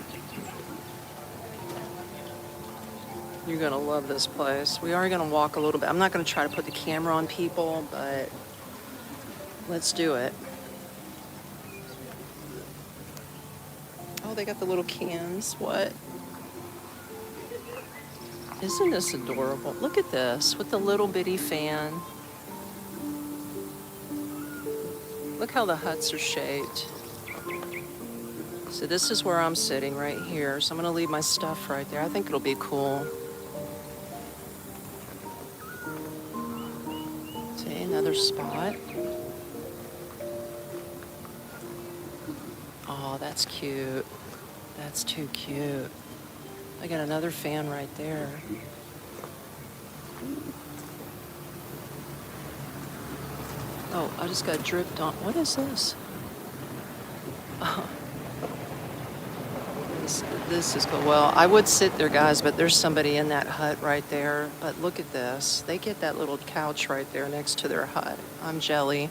You're going to love this place. We are going to walk a little bit. I'm not going to try to put the camera on people, but let's do it. Oh, they got the little cans. What? Isn't this adorable? Look at this with the little bitty fan. Look how the huts are shaped. So this is where I'm sitting right here. So I'm going to leave my stuff right there. I think it'll be cool. See, another spot. Oh, that's cute. That's too cute. I got another fan right there. Oh, I just got dripped on. What is this? Oh. This is cool. Well, I would sit there, guys, but there's somebody in that hut right there. But look at this. They get that little couch right there next to their hut. I'm jelly.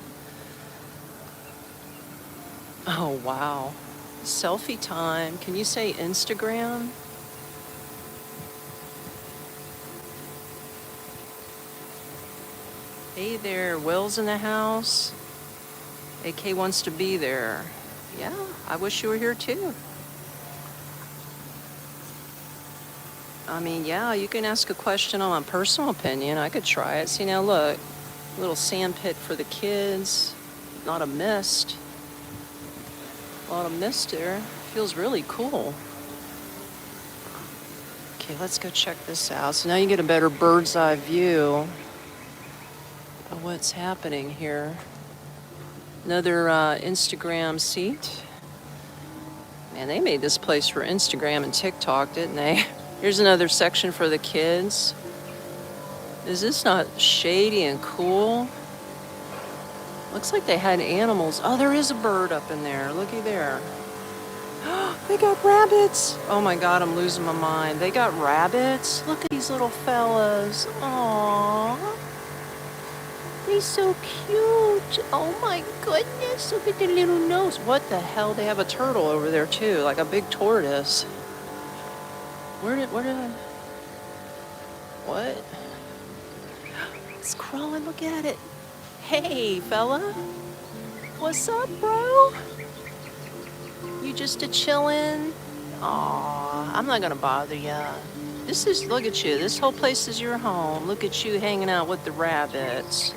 Oh, wow. Selfie time. Can you say Instagram? Hey there, Will's in the house. AK wants to be there. Yeah, I wish you were here too. I mean, yeah, you can ask a question on my personal opinion. I could try it. See, now look, a little sand pit for the kids. Not a mist. A lot of mist there. Feels really cool. Okay, let's go check this out. So now you get a better bird's eye view of what's happening here. Another Instagram seat. Man, they made this place for Instagram and TikTok, didn't they? Here's another section for the kids. Is this not shady and cool? Looks like they had animals. Oh, there is a bird up in there. Looky there. They got rabbits. Oh my God, I'm losing my mind. They got rabbits. Look at these little fellas. Aww. They're so cute. Oh my goodness. Look at their little nose. What the hell? They have a turtle over there too, like a big tortoise. Where did I? What? It's crawling. Look at it. Hey, fella. What's up, bro? You just a chillin'? Aw, I'm not gonna bother ya. Look at you. This whole place is your home. Look at you hanging out with the rabbits.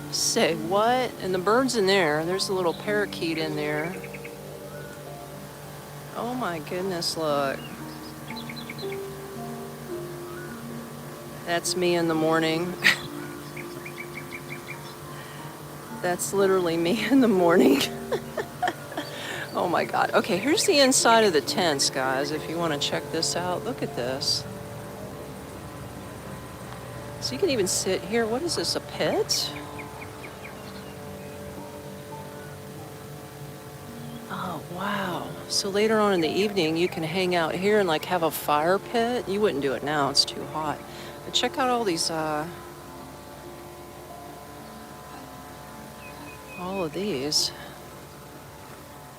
Say what? And the bird's in there. There's a little parakeet in there. Oh my goodness, look. That's me in the morning. That's literally me in the morning. Oh my God. Okay, here's the inside of the tents, guys, if you want to check this out. Look at this. So you can even sit here. What is this, a pit? Oh, wow. So later on in the evening, you can hang out here and like have a fire pit. You wouldn't do it now, it's too hot. But check out all these, all of these.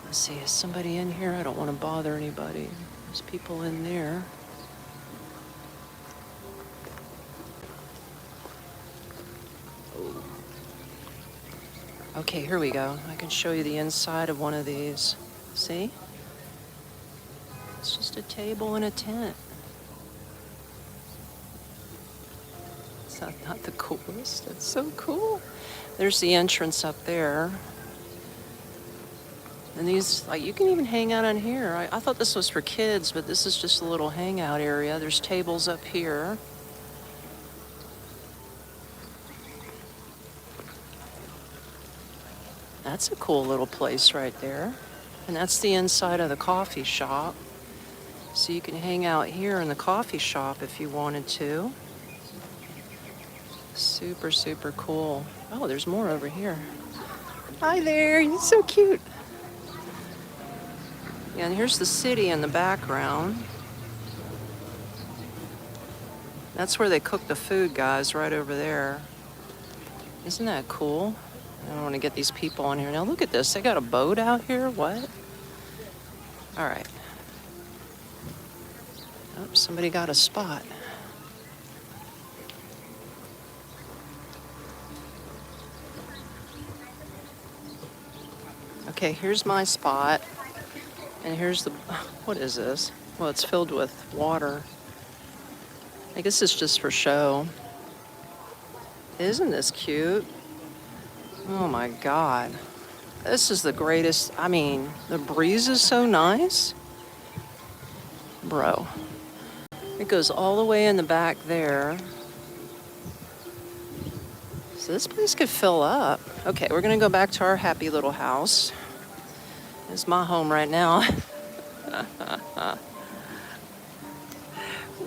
Let's see, is somebody in here? I don't want to bother anybody. There's people in there. Okay, here we go. I can show you the inside of one of these. See? It's just a table and a tent. It's not the coolest. It's so cool. There's the entrance up there. And these, like, you can even hang out on here. I thought this was for kids, but this is just a little hangout area. There's tables up here. That's a cool little place right there. And that's the inside of the coffee shop. So you can hang out here in the coffee shop if you wanted to. Super, super cool. Oh, there's more over here. Hi there, you're so cute. Yeah, and here's the city in the background. That's where they cook the food, guys, right over there. Isn't that cool? I don't want to get these people on here. Now look at this. They got a boat out here. What? All right. Oh, somebody got a spot. Okay, here's my spot. And here's the... What is this? Well, it's filled with water. I guess it's just for show. Isn't this cute? Oh my God. This is the greatest. I mean, the breeze is so nice. Bro. It goes all the way in the back there. So this place could fill up. Okay, we're gonna go back to our happy little house. It's my home right now.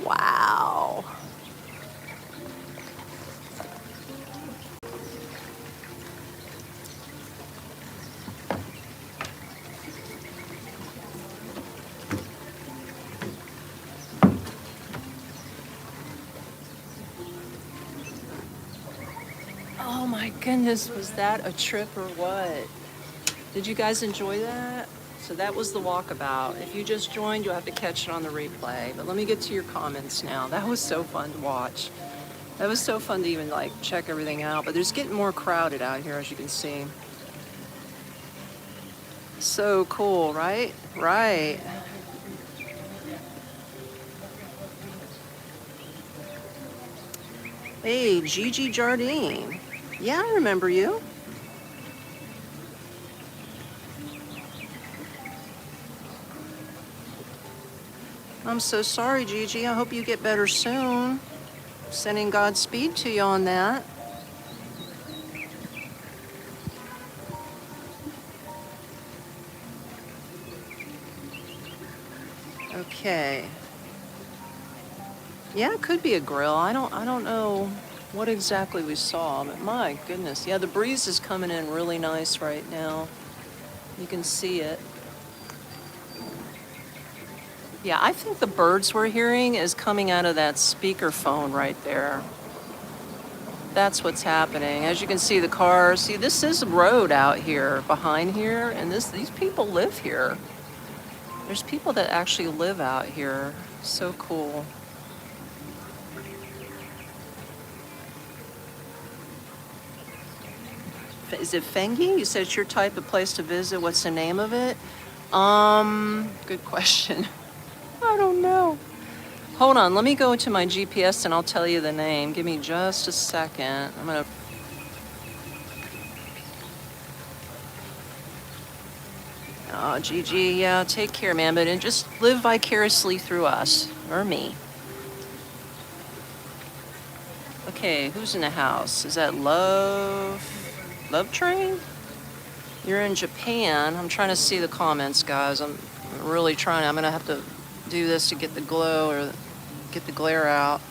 Wow. Oh my goodness, was that a trip or what? Did you guys enjoy that? So that was the walkabout. If you just joined, you'll have to catch it on the replay. But let me get to your comments now. That was so fun to watch. That was so fun to even like check everything out. But there's getting more crowded out here, as you can see. So cool, right? Right. Hey, Gigi Jardine. Yeah, I remember you. I'm so sorry, Gigi. I hope you get better soon. Sending Godspeed to you on that. Okay. Yeah, it could be a grill. I don't know what exactly we saw, but my goodness. Yeah, the breeze is coming in really nice right now. You can see it. Yeah, I think the birds we're hearing is coming out of that speakerphone right there. That's what's happening. As you can see, the cars. See, this is a road out here, behind here, and these people live here. There's people that actually live out here. So cool. Is it Fengi? You said it's your type of place to visit. What's the name of it? Good question. I don't know. Hold on, let me go to my GPS and I'll tell you the name. Give me just a second. I'm gonna... Oh, Gigi, yeah, take care, man. But just live vicariously through us, or me. Okay, who's in the house? Is that Love Train? You're in Japan. I'm trying to see the comments, guys. I'm really trying. I'm gonna have to do this to get the glow or get the glare out.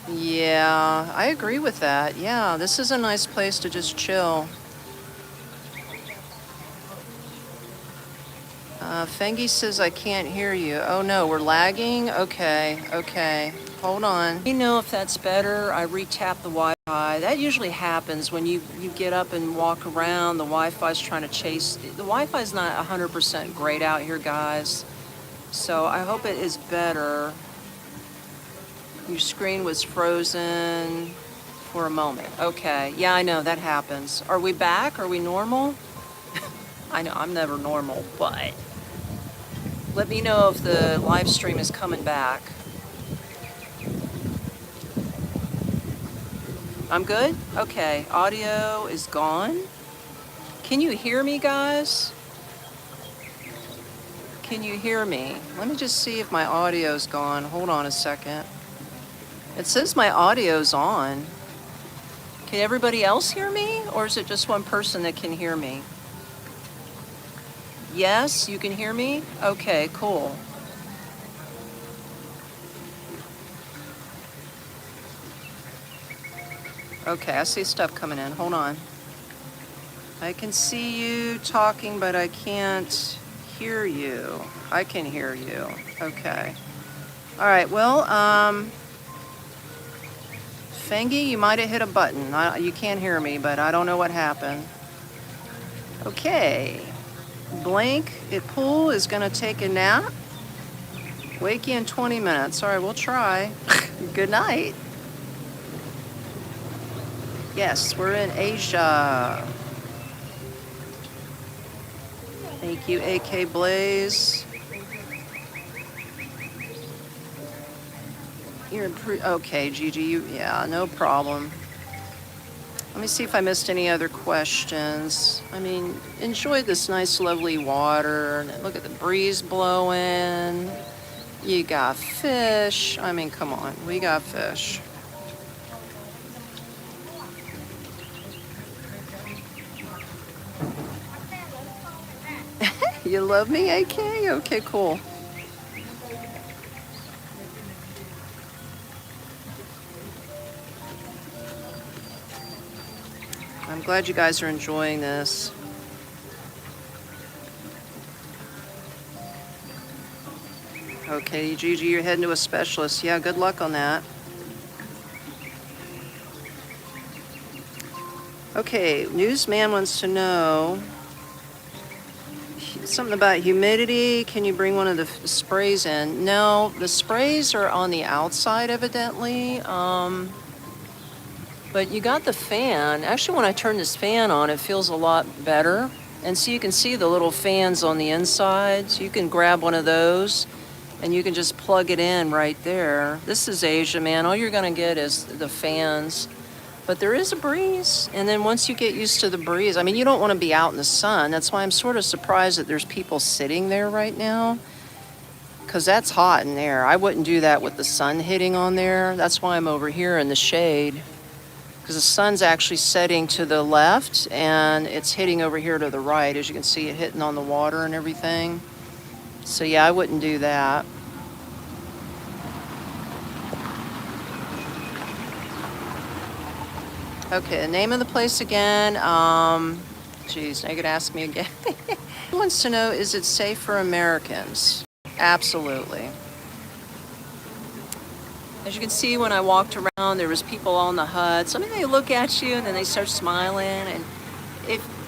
Yeah, I agree with that. Yeah, this is a nice place to just chill. Fengi says I can't hear you. Oh no, we're lagging? Okay, okay. Hold on. Let me know if that's better. I re-tap the Wi-Fi. That usually happens when you get up and walk around. The Wi-Fi's trying to chase. The Wi-Fi's not 100% great out here, guys. So I hope it is better. Your screen was frozen for a moment. Okay, yeah, I know that happens. Are we back? Are we normal? I know I'm never normal, but let me know if the live stream is coming back. I'm good? Okay, audio is gone. Can you hear me, guys? Can you hear me? Let me just see if my audio's gone. Hold on a second. It says my audio's on. Can everybody else hear me? Or is it just one person that can hear me? Yes, you can hear me? Okay, cool. Okay, I see stuff coming in. Hold on. I can see you talking, but I can't hear you. I can hear you. Okay. All right, well, Fengi, you might have hit a button. You can't hear me, but I don't know what happened. Okay. Blank it Pool is going to take a nap. Wake you in 20 minutes. All right, we'll try. Good night. Yes, we're in Asia. Thank you, AK Blaze. You're in okay, Gigi, yeah, no problem. Let me see if I missed any other questions. I mean, enjoy this nice, lovely water. Look at the breeze blowing. You got fish. I mean, come on, we got fish. You love me, AK? Okay, cool. I'm glad you guys are enjoying this. Okay, Gigi, you're heading to a specialist. Yeah, good luck on that. Okay, newsman wants to know something about humidity. Can you bring one of the sprays in? No, the sprays are on the outside, evidently. But you got the fan. Actually, when I turn this fan on, it feels a lot better. And so you can see the little fans on the inside. So you can grab one of those and you can just plug it in right there. This is Asia, man. All you're gonna get is the fans. But there is a breeze. And then once you get used to the breeze, I mean, you don't want to be out in the sun. That's why I'm sort of surprised that there's people sitting there right now, because that's hot in there. I wouldn't do that with the sun hitting on there. That's why I'm over here in the shade, because the sun's actually setting to the left and it's hitting over here to the right. As you can see, it hitting on the water and everything. So yeah, I wouldn't do that. Okay, the name of the place again. Geez, now you're gonna ask me again. He wants to know, is it safe for Americans? Absolutely. As you can see, when I walked around, there was people on the huts. I mean, they look at you and then they start smiling. And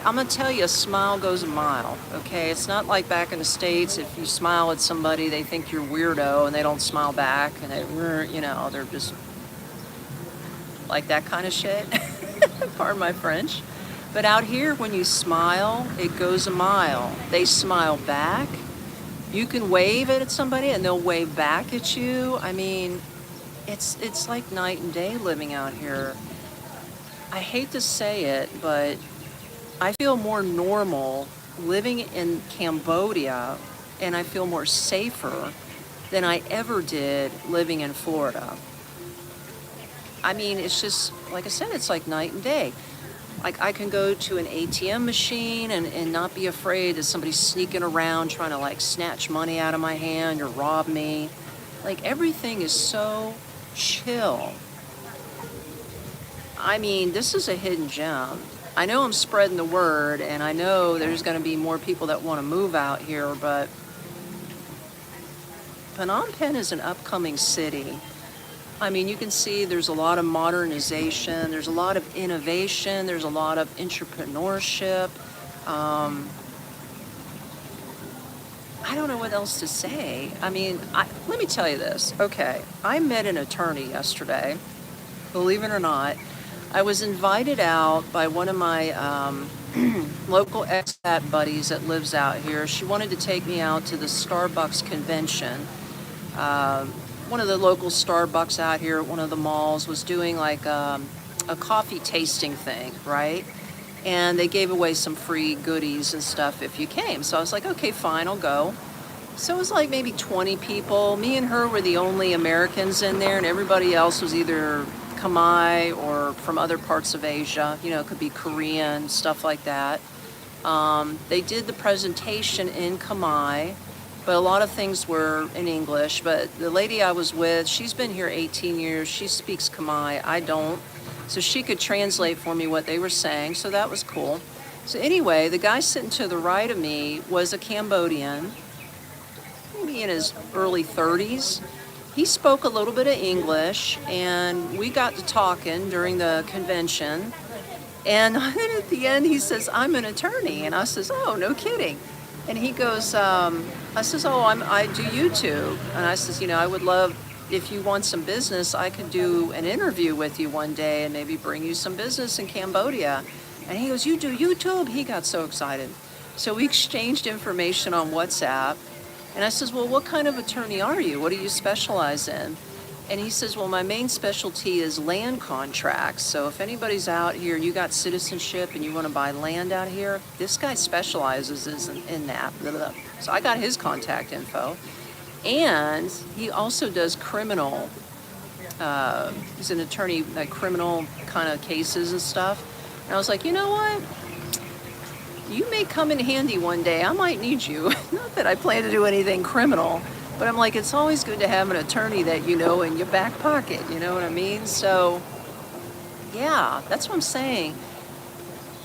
I'm gonna tell you, a smile goes a mile, okay? It's not like back in the States, if you smile at somebody, they think you're weirdo and they don't smile back and they're just like that kind of shit. Pardon my French. But out here, when you smile, it goes a mile. They smile back. You can wave at somebody and they'll wave back at you. I mean, it's like night and day living out here. I hate to say it, but I feel more normal living in Cambodia, and I feel more safer than I ever did living in Florida. I mean, it's just, like I said, it's like night and day. Like, I can go to an ATM machine and not be afraid that somebody's sneaking around trying to, like, snatch money out of my hand or rob me. Like, everything is so chill. I mean, this is a hidden gem. I know I'm spreading the word, and I know there's going to be more people that want to move out here, but Phnom Penh is an upcoming city. I mean, you can see there's a lot of modernization, there's a lot of innovation, there's a lot of entrepreneurship. I don't know what else to say. I mean, let me tell you this. Okay, I met an attorney yesterday. Believe it or not, I was invited out by one of my local expat buddies that lives out here. She wanted to take me out to the Starbucks convention. One of the local Starbucks out here at one of the malls was doing like a coffee tasting thing, right? And they gave away some free goodies and stuff if you came. So I was like, okay, fine, I'll go. So it was like maybe 20 people. Me and her were the only Americans in there, and everybody else was either KamKai or from other parts of Asia. You know, it could be Korean, stuff like that. They did the presentation in KamKai, but a lot of things were in English. But the lady I was with, she's been here 18 years. She speaks KamKai. I don't. So she could translate for me what they were saying, so that was cool. So anyway, the guy sitting to the right of me was a Cambodian, maybe in his early 30s. He spoke a little bit of English, and we got to talking during the convention. And then at the end, he says, I'm an attorney. And I says, oh, no kidding. And he goes, I says, oh, I do YouTube. And I says, you know, I would love, if you want some business, I could do an interview with you one day and maybe bring you some business in Cambodia. And he goes, you do YouTube? He got so excited. So we exchanged information on WhatsApp. And I says, well, what kind of attorney are you? What do you specialize in? And he says, well, my main specialty is land contracts. So if anybody's out here, you got citizenship and you want to buy land out here, this guy specializes in that. So I got his contact info. And he also does criminal, he's an attorney, like criminal kind of cases and stuff. And I was like, you know what? You may come in handy one day. I might need you. Not that I plan to do anything criminal, but I'm like, it's always good to have an attorney that you know in your back pocket. You know what I mean? So, yeah, that's what I'm saying.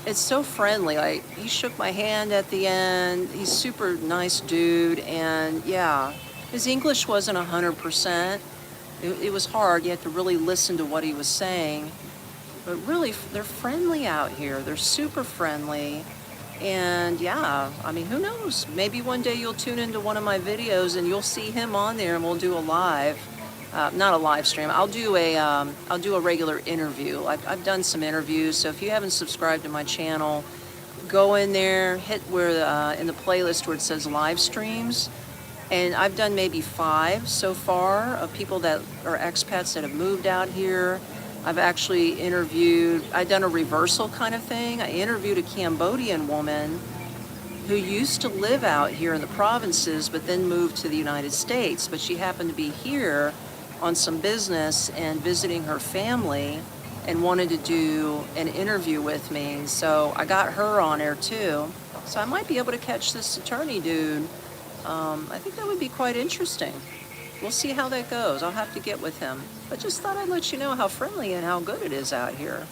It's so friendly. Like, he shook my hand at the end. He's super nice dude. And, yeah, his English wasn't 100%. It was hard. You had to really listen to what he was saying. But really, they're friendly out here. They're super friendly. And yeah, I mean, who knows? Maybe one day you'll tune into one of my videos and you'll see him on there, and we'll do a live, not a live stream. I'll do a regular interview. I've done some interviews, so if you haven't subscribed to my channel, go in there, hit where in the playlist where it says live streams, and I've done maybe 5 so far of people that are expats that have moved out here. I've actually interviewed, I've done a reversal kind of thing. I interviewed a Cambodian woman who used to live out here in the provinces, but then moved to the United States. But she happened to be here on some business and visiting her family and wanted to do an interview with me. So I got her on there too. So I might be able to catch this attorney dude. I think that would be quite interesting. We'll see how that goes. I'll have to get with him. But just thought I'd let you know how friendly and how good it is out here.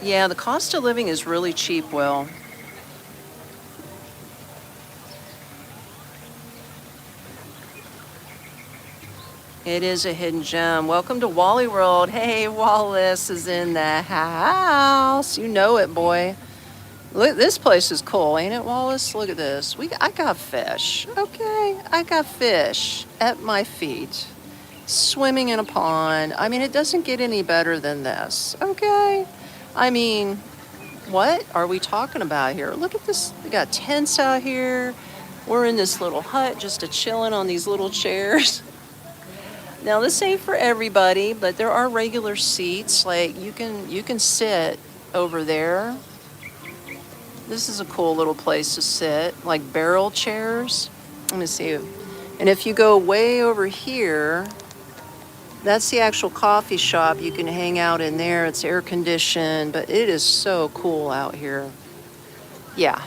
Yeah, the cost of living is really cheap, Will. It is a hidden gem. Welcome to Wally World. Hey, Wallace is in the house. You know it, boy. Look, this place is cool, ain't it, Wallace? Look at this. I got fish, okay? I got fish at my feet, swimming in a pond. I mean, it doesn't get any better than this, okay? I mean, what are we talking about here? Look at this. We got tents out here. We're in this little hut just chilling on these little chairs. Now, this ain't for everybody, but there are regular seats. Like, you can sit over there. This is a cool little place to sit, like barrel chairs. Let me see. And if you go way over here, that's the actual coffee shop. You can hang out in there. It's air conditioned, but it is so cool out here. Yeah.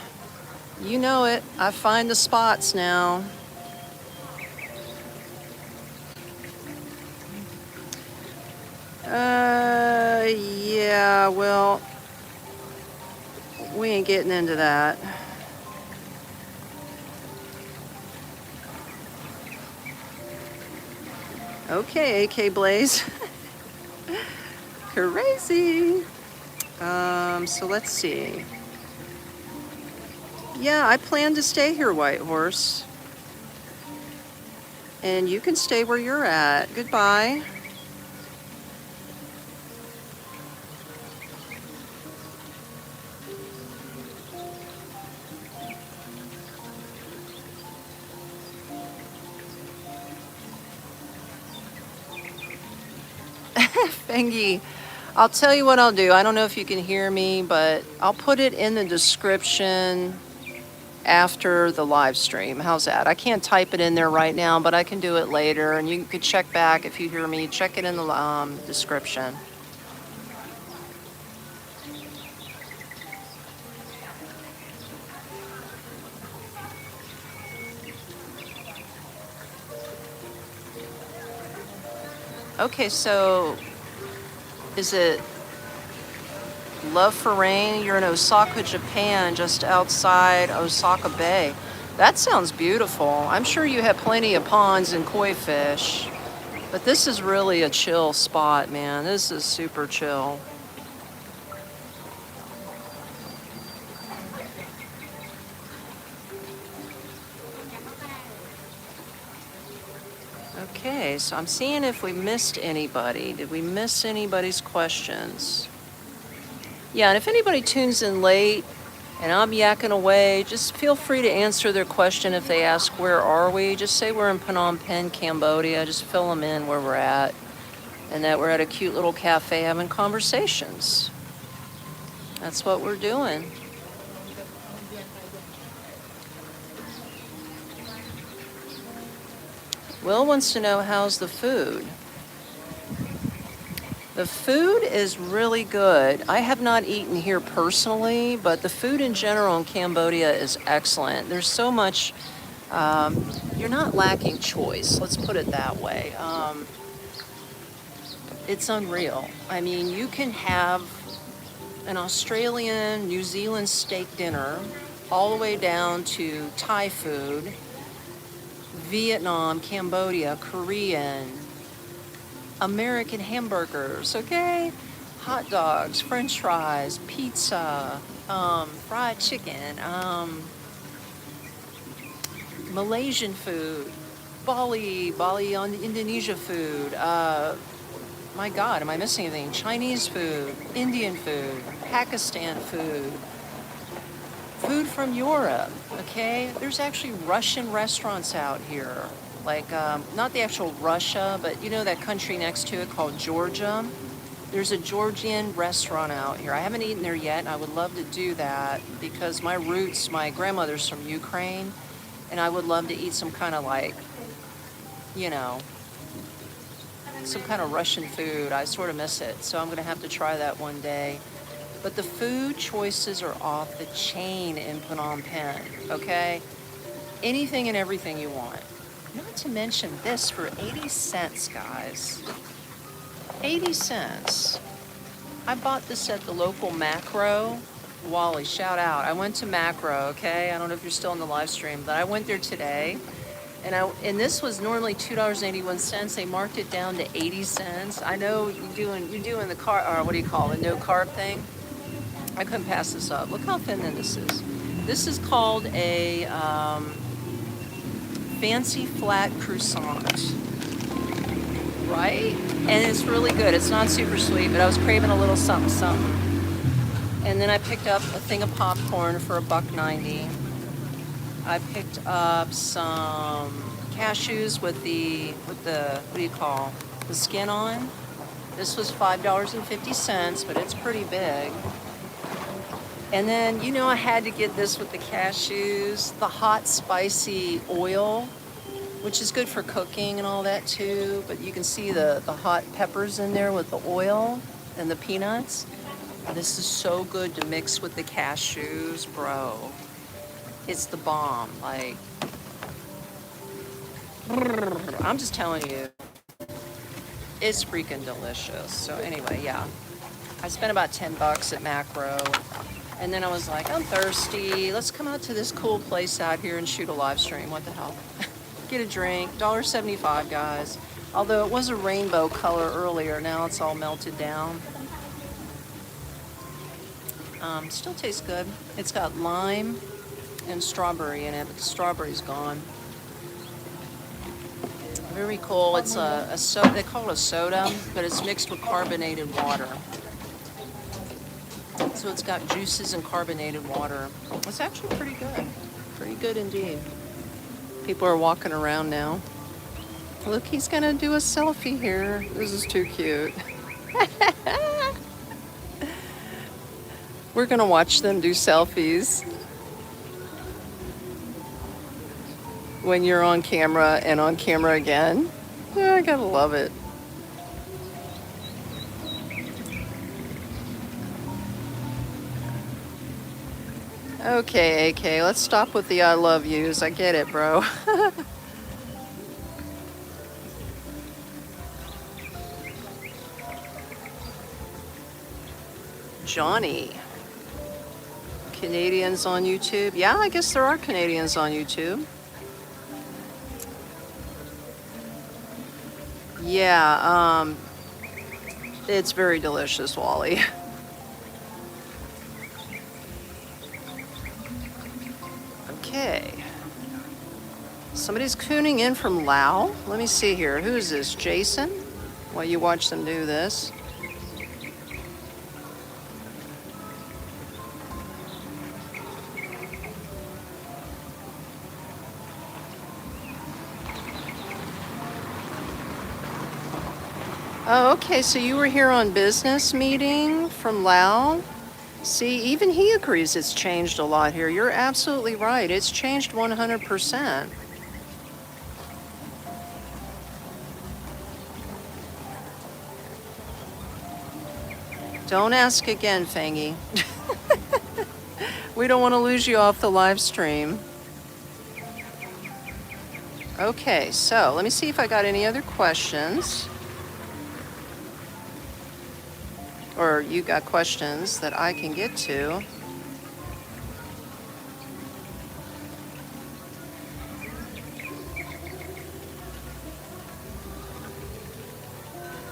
You know it. I find the spots now. Yeah, well, we ain't getting into that. Okay, AK Blaze. Crazy. So let's see. Yeah, I plan to stay here, White Horse. And you can stay where you're at. Goodbye. Fengi, I'll tell you what I'll do. I don't know if you can hear me, but I'll put it in the description after the live stream. How's that? I can't type it in there right now, but I can do it later, and you could check back if you hear me. Check it in the description. Okay, so is it Love for Rain? You're in Osaka, Japan, just outside Osaka Bay. That sounds beautiful. I'm sure you have plenty of ponds and koi fish, but this is really a chill spot, man. This is super chill. Okay, so I'm seeing if we missed anybody. Did we miss anybody's questions? Yeah, and if anybody tunes in late and I'm yakking away, just feel free to answer their question if they ask, where are we? Just say we're in Phnom Penh, Cambodia. Just fill them in where we're at and that we're at a cute little cafe having conversations. That's what we're doing. Will wants to know, how's the food? The food is really good. I have not eaten here personally, but the food in general in Cambodia is excellent. There's so much, you're not lacking choice, let's put it that way. It's unreal. I mean, you can have an Australian, New Zealand steak dinner, all the way down to Thai food, Vietnam, Cambodia, Korean, American hamburgers, okay? Hot dogs, French fries, pizza, fried chicken, Malaysian food, Bali on Indonesia food, my God, am I missing anything? Chinese food, Indian food, Pakistan food, food from Europe, okay? There's actually Russian restaurants out here. Like, not the actual Russia, but you know that country next to it called Georgia? There's a Georgian restaurant out here. I haven't eaten there yet, and I would love to do that because my roots, my grandmother's from Ukraine, and I would love to eat some kind of like, you know, some kind of Russian food. I sort of miss it, so I'm going to have to try that one day. But the food choices are off the chain in Phnom Penh, okay? Anything and everything you want. Not to mention this for 80 cents, guys. 80 cents. I bought this at the local Macro. Wally, shout out. I went to Macro, okay? I don't know if you're still in the live stream, but I went there today. And this was normally $2.81. They marked it down to 80 cents. I know you're doing the or what do you call it, no carb thing. I couldn't pass this up. Look how thin this is. This is called a fancy flat croissant, right? And it's really good. It's not super sweet, but I was craving a little something, something. And then I picked up a thing of popcorn for $1.90. I picked up some cashews with the what do you call, the skin on. This was $5.50, but it's pretty big. And then, you know, I had to get this with the cashews, the hot spicy oil, which is good for cooking and all that too. But you can see the hot peppers in there with the oil and the peanuts. This is so good to mix with the cashews, bro. It's the bomb. Like, I'm just telling you, it's freaking delicious. So anyway, yeah. I spent about $10 at Macro. And then I was like, I'm thirsty. Let's come out to this cool place out here and shoot a live stream. What the hell? Get a drink. $1.75, guys. Although it was a rainbow color earlier. Now it's all melted down. Still tastes good. It's got lime and strawberry in it, but the strawberry's gone. Very cool. It's a soda. They call it a soda, but it's mixed with carbonated water. So it's got juices and carbonated water. It's actually pretty good. Pretty good indeed. People are walking around now. Look, he's gonna do a selfie here. This is too cute. We're gonna watch them do selfies when you're on camera and on camera again. Yeah, I gotta love it. Okay, AK, let's stop with the I love yous. I get it, bro. Johnny. Canadians on YouTube. Yeah, I guess there are Canadians on YouTube. Yeah, it's very delicious, Wally. Okay. Somebody's cooning in from Laos. Let me see here. Who is this? Jason? While you watch them do this. Oh, okay, so you were here on business meeting from Laos? See, even he agrees it's changed a lot here. You're absolutely right. It's changed 100%. Don't ask again, Fangy. We don't want to lose you off the live stream. Okay, so let me see if I got any other questions. Or you got questions that I can get to.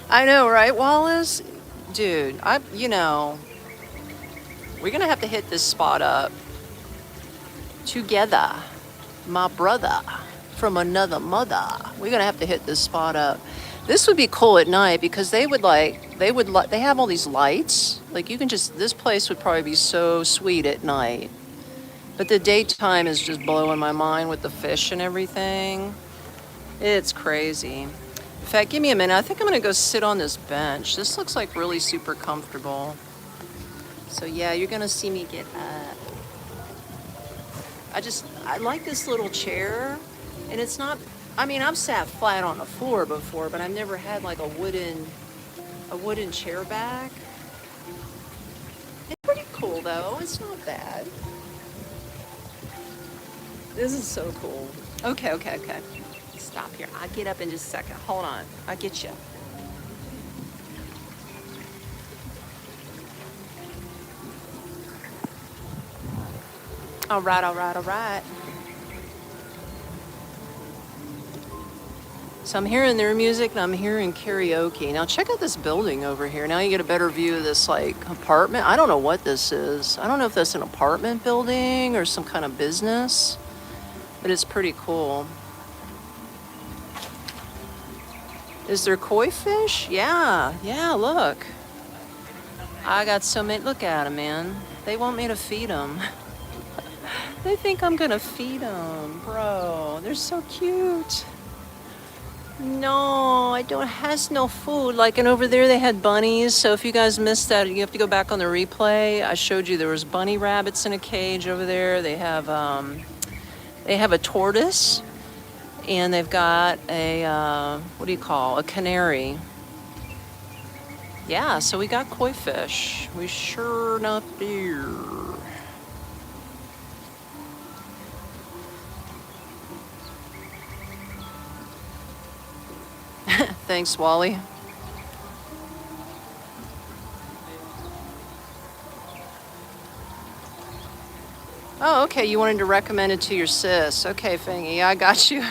I know, right, Wallace? Dude, we're gonna have to hit this spot up together. My brother from another mother. We're gonna have to hit this spot up. This would be cool at night because they have all these lights. Like you can this place would probably be so sweet at night. But the daytime is just blowing my mind with the fish and everything. It's crazy. In fact, give me a minute. I think I'm gonna go sit on this bench. This looks like really super comfortable. So yeah, you're gonna see me get up. I like this little chair, and it's not, I mean, I've sat flat on the floor before, but I've never had like a wooden chair back. It's pretty cool though. It's not bad. This is so cool. Okay. Stop here. I'll get up in just a second. Hold on. I'll get you. All right. So I'm hearing their music and I'm hearing karaoke. Now check out this building over here. Now you get a better view of this like apartment. I don't know what this is. I don't know if that's an apartment building or some kind of business, but it's pretty cool. Is there koi fish? Yeah, look. I got so many, look at them, man. They want me to feed them. They think I'm gonna feed them, bro. They're so cute. No, I don't has no food. Like, and over there they had bunnies. So if you guys missed that, you have to go back on the replay. I showed you there was bunny rabbits in a cage over there. They have a tortoise, and they've got a what do you call a canary? Yeah, so we got koi fish. We sure enough do. Thanks, Wally. Oh, okay, you wanted to recommend it to your sis. Okay, Fangy, I got you.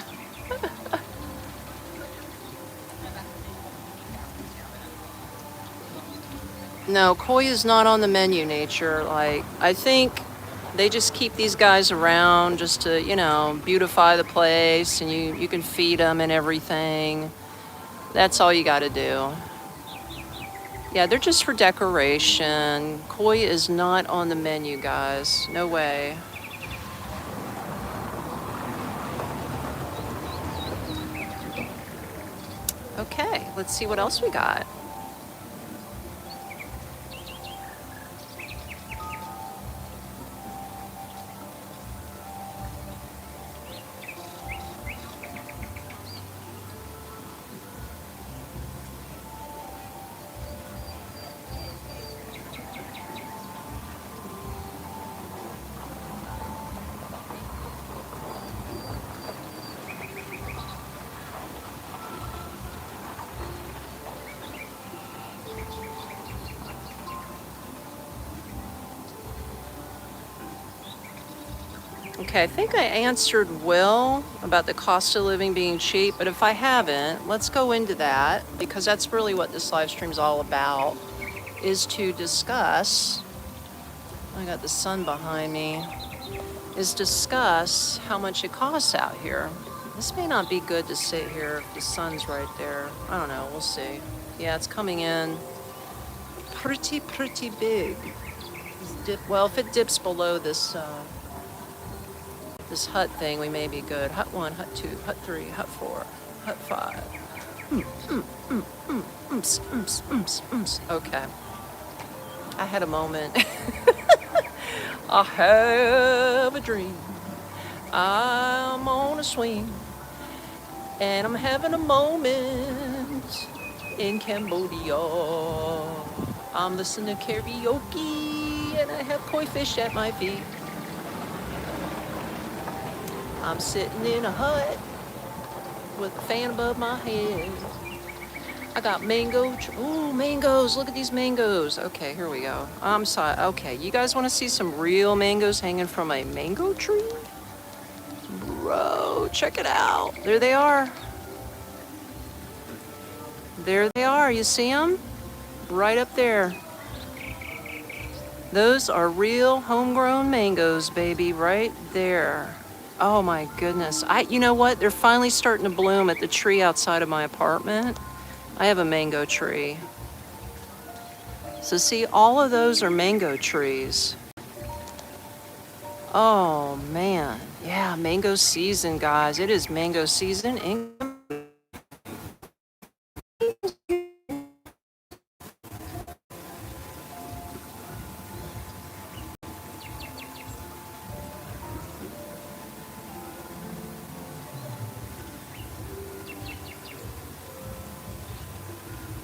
No, koi is not on the menu, Nature. Like, I think they just keep these guys around just to, you know, beautify the place, and you can feed them and everything. That's all you got to do. Yeah, they're just for decoration. Koi is not on the menu, guys. No way. Okay, let's see what else we got. Okay, I think I answered Will about the cost of living being cheap, but if I haven't, let's go into that, because that's really what this live stream is all about, is to discuss, I got the sun behind me, is discuss how much it costs out here. This may not be good to sit here if the sun's right there. I don't know, we'll see. Yeah, it's coming in pretty big. Well, if it dips below this this hut thing, we may be good. Hut 1, hut 2, hut 3, hut 4, hut 5. Okay. I had a moment. I have a dream. I'm on a swing. And I'm having a moment in Cambodia. I'm listening to karaoke and I have koi fish at my feet. I'm sitting in a hut with a fan above my head. I got mango. Ooh, mangoes. Look at these mangoes. Okay, here we go. I'm sorry. Okay, you guys want to see some real mangoes hanging from a mango tree? Bro, check it out. There they are. There they are. You see them? Right up there. Those are real homegrown mangoes, baby, right there. Oh my goodness. You know what? They're finally starting to bloom at the tree outside of my apartment. I have a mango tree. So see, all of those are mango trees. Oh man. Yeah, mango season, guys. It is mango season in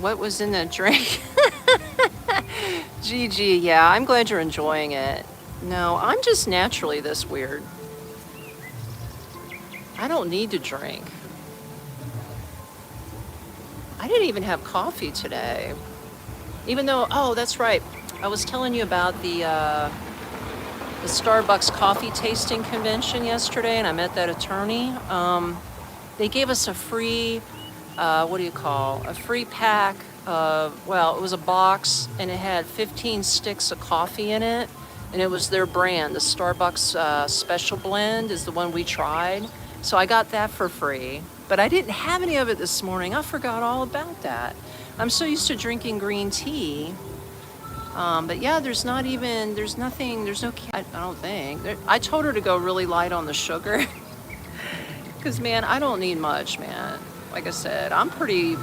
What was in that drink? GG, yeah, I'm glad you're enjoying it. No, I'm just naturally this weird. I don't need to drink. I didn't even have coffee today. Even though, oh, that's right. I was telling you about the Starbucks coffee tasting convention yesterday, and I met that attorney. They gave us a free, a free pack of, well, it was a box, and it had 15 sticks of coffee in it, and it was their brand. The Starbucks Special Blend is the one we tried. So I got that for free, but I didn't have any of it this morning. I forgot all about that. I'm so used to drinking green tea. But yeah, there's no, I don't think. I told her to go really light on the sugar. Because, man, I don't need much, man. Like I said, I'm pretty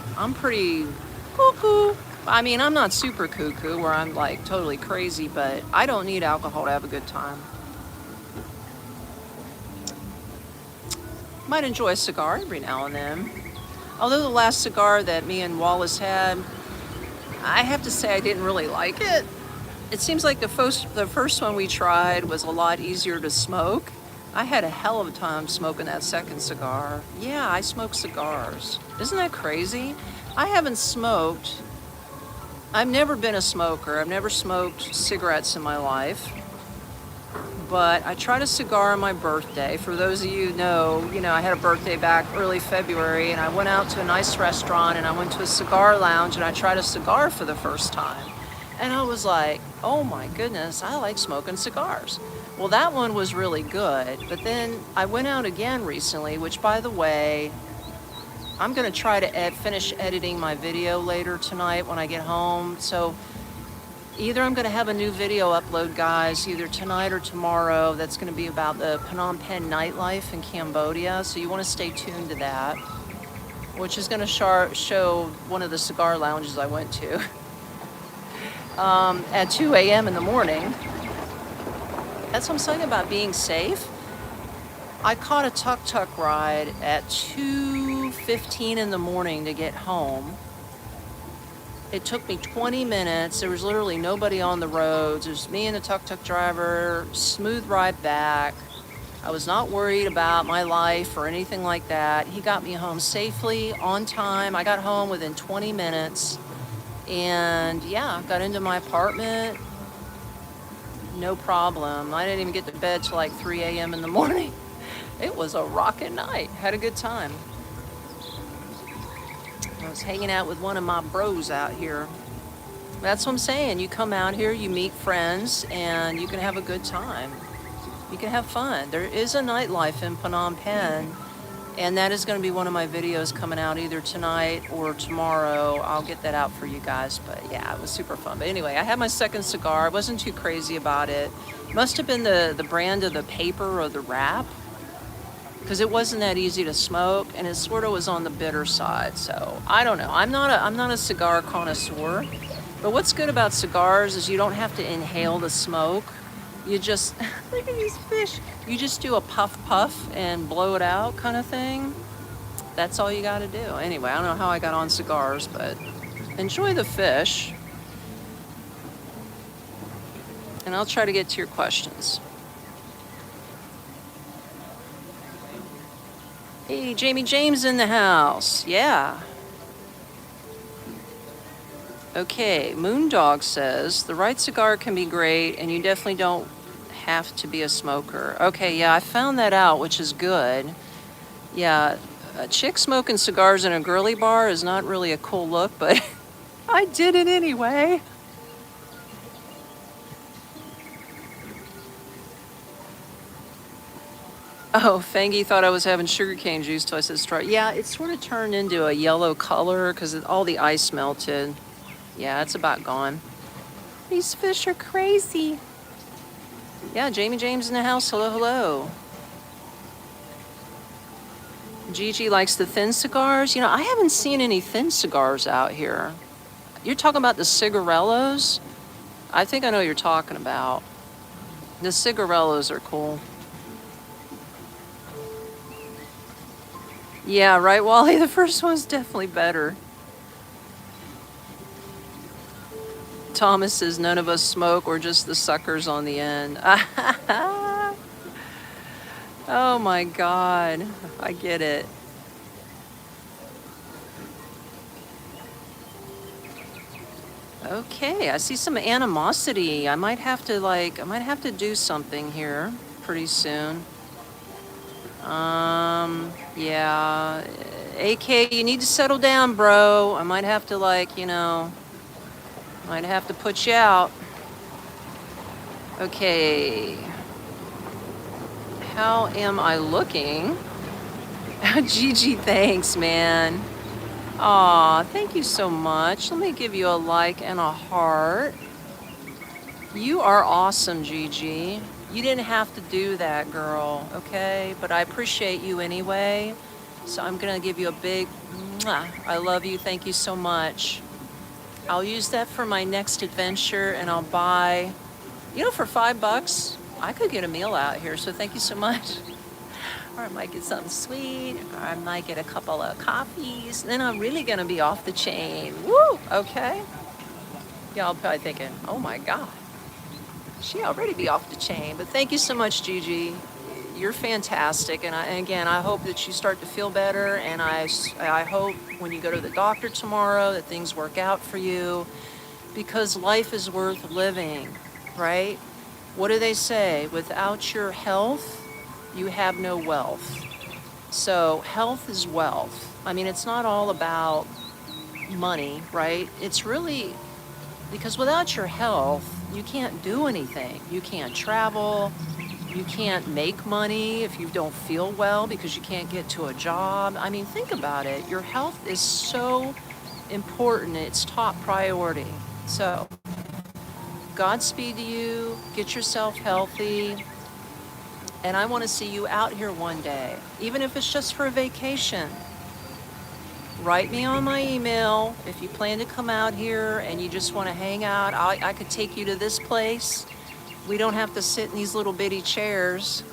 cuckoo. I mean, I'm not super cuckoo where I'm like totally crazy, but I don't need alcohol to have a good time. Might enjoy a cigar every now and then. Although the last cigar that me and Wallace had, I have to say I didn't really like it. It seems like the first one we tried was a lot easier to smoke. I had a hell of a time smoking that second cigar. Yeah, I smoke cigars. Isn't that crazy? I haven't smoked. I've never been a smoker. I've never smoked cigarettes in my life. But I tried a cigar on my birthday. For those of you who know, I had a birthday back early February, and I went out to a nice restaurant, and I went to a cigar lounge, and I tried a cigar for the first time. And I was like, oh my goodness, I like smoking cigars. Well, that one was really good. But then I went out again recently, which, by the way, I'm going to try to finish editing my video later tonight when I get home. So either I'm going to have a new video upload, guys, either tonight or tomorrow. That's going to be about the Phnom Penh nightlife in Cambodia. So you want to stay tuned to that, which is going to show one of the cigar lounges I went to at 2 a.m. in the morning. That's what I'm saying about being safe. I caught a tuk-tuk ride at 2:15 in the morning to get home. It took me 20 minutes. There was literally nobody on the roads. It was me and the tuk-tuk driver, smooth ride back. I was not worried about my life or anything like that. He got me home safely, on time. I got home within 20 minutes. And yeah, got into my apartment. No problem. I didn't even get to bed till like 3 a.m. in the morning. It was a rockin' night. Had a good time. I was hanging out with one of my bros out here. That's what I'm saying. You come out here, you meet friends, and you can have a good time. You can have fun. There is a nightlife in Phnom Penh, and that is going to be one of my videos coming out either tonight or tomorrow. I'll get that out for you guys, but yeah, it was super fun. But anyway, I had my second cigar. I wasn't too crazy about it. Must have been the brand of the paper or the wrap, because it wasn't that easy to smoke, and it sort of was on the bitter side. So I don't know. I'm not a cigar connoisseur, but what's good about cigars is you don't have to inhale the smoke. You just look at these fish. You just do a puff and blow it out kind of thing. That's all you got to do. Anyway, I don't know how I got on cigars, but enjoy the fish, and I'll try to get to your questions. Hey, Jamie James in the house. Yeah. Okay, Moondog says, the right cigar can be great, and you definitely don't have to be a smoker. Okay, yeah, I found that out, which is good. Yeah, a chick smoking cigars in a girly bar is not really a cool look, but I did it anyway. Oh, Fangy thought I was having sugarcane juice till I said straw. Yeah, it sort of turned into a yellow color because all the ice melted. Yeah, it's about gone. These fish are crazy. Yeah, Jamie James in the house. Hello, hello. Gigi likes the thin cigars. You know, I haven't seen any thin cigars out here. You're talking about the cigarellos? I think I know what you're talking about. The cigarellos are cool. Yeah, right, Wally? The first one's definitely better. Thomas says none of us smoke, we're just the suckers on the end. Oh my God, I get it. Okay, I see some animosity. I might have to do something here pretty soon. Yeah, AK, you need to settle down, bro. I might have to might have to put you out. Okay. How am I looking? Gigi, thanks, man. Aw, thank you so much. Let me give you a like and a heart. You are awesome, Gigi. You didn't have to do that, girl, okay? But I appreciate you anyway. So I'm gonna give you a big mwah. I love you, thank you so much. I'll use that for my next adventure, and I'll buy, for $5, I could get a meal out here, so thank you so much. Or I might get something sweet, or I might get a couple of coffees, then I'm really gonna be off the chain. Woo, okay? Y'all probably thinking, oh my God, she already be off the chain, but thank you so much, Gigi. you're fantastic, and again, I hope that you start to feel better, and I hope when you go to the doctor tomorrow that things work out for you, because life is worth living, right? What do they say? Without your health, you have no wealth. So health is wealth. I mean, it's not all about money, right? It's really, because without your health, you can't do anything. You can't travel. You can't make money if you don't feel well because you can't get to a job. I mean, think about it. Your health is so important. It's top priority. So, Godspeed to you. Get yourself healthy. And I want to see you out here one day, even if it's just for a vacation. Write me on my email if you plan to come out here and you just want to hang out. I could take you to this place. We don't have to sit in these little bitty chairs.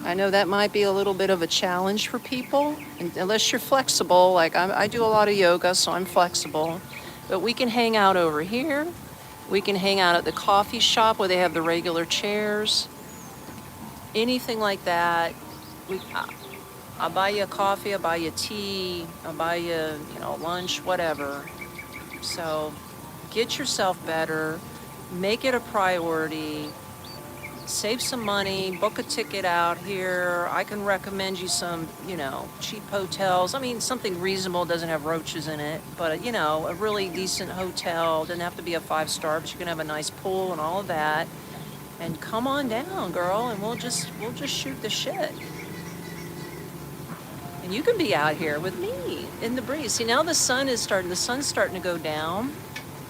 I know that might be a little bit of a challenge for people, unless you're flexible. Like I do a lot of yoga, so I'm flexible. But we can hang out over here. We can hang out at the coffee shop where they have the regular chairs. Anything like that. I'll buy you a coffee, I'll buy you tea, I'll buy you, lunch, whatever. So get yourself better, make it a priority, save some money, book a ticket out here. I can recommend you some, cheap hotels. I mean, something reasonable, doesn't have roaches in it, but a really decent hotel. Doesn't have to be a 5-star, but you can have a nice pool and all of that. And come on down, girl, and we'll just shoot the shit. And you can be out here with me in the breeze. See, now the sun's starting to go down.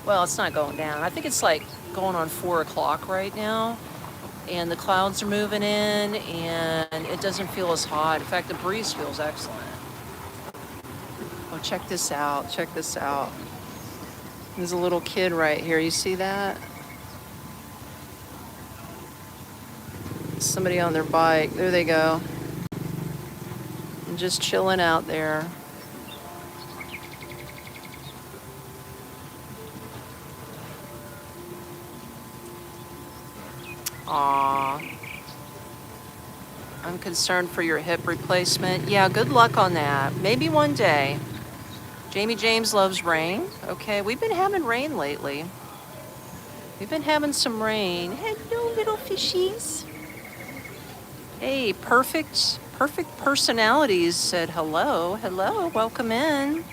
Well, it's not going down. I think it's like going on 4 o'clock right now. And the clouds are moving in, and it doesn't feel as hot. In fact, the breeze feels excellent. Oh, check this out. Check this out. There's a little kid right here. You see that? Somebody on their bike. There they go. And just chilling out there. Aw. I'm concerned for your hip replacement. Yeah, good luck on that. Maybe one day. Jamie James loves rain. Okay, we've been having rain lately. We've been having some rain. Hello, little fishies. Hey, perfect personalities said hello. Hello, welcome in.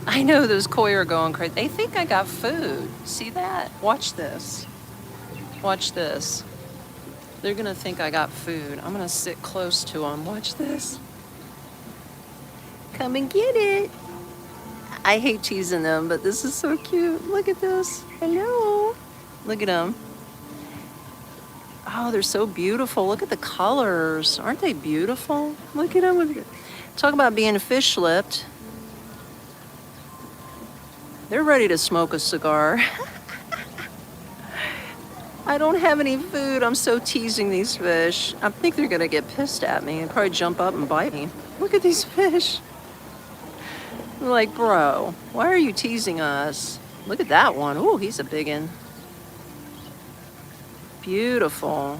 I know those koi are going crazy. They think I got food. See that? Watch this. Watch this. They're gonna think I got food. I'm gonna sit close to them. Watch this. Come and get it. I hate teasing them, but this is so cute. Look at this. Hello. Look at them. Oh, they're so beautiful. Look at the colors. Aren't they beautiful? Look at them. Talk about being fish-lipped. They're ready to smoke a cigar. I don't have any food. I'm so teasing these fish. I think they're gonna get pissed at me and probably jump up and bite me. Look at these fish. I'm like, bro, why are you teasing us? Look at that one. Ooh, he's a big one. Beautiful.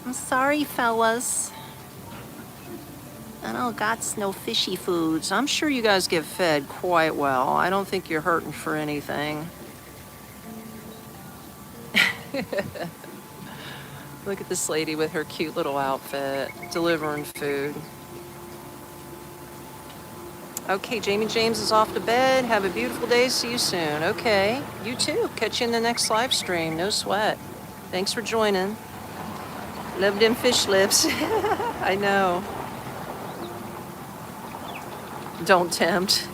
I'm sorry, fellas. I don't got no fishy foods. I'm sure you guys get fed quite well. I don't think you're hurting for anything. Look at this lady with her cute little outfit, delivering food. Okay, Jamie James is off to bed. Have a beautiful day. See you soon. Okay, you too. Catch you in the next live stream. No sweat. Thanks for joining. Love them fish lips. I know. Don't tempt.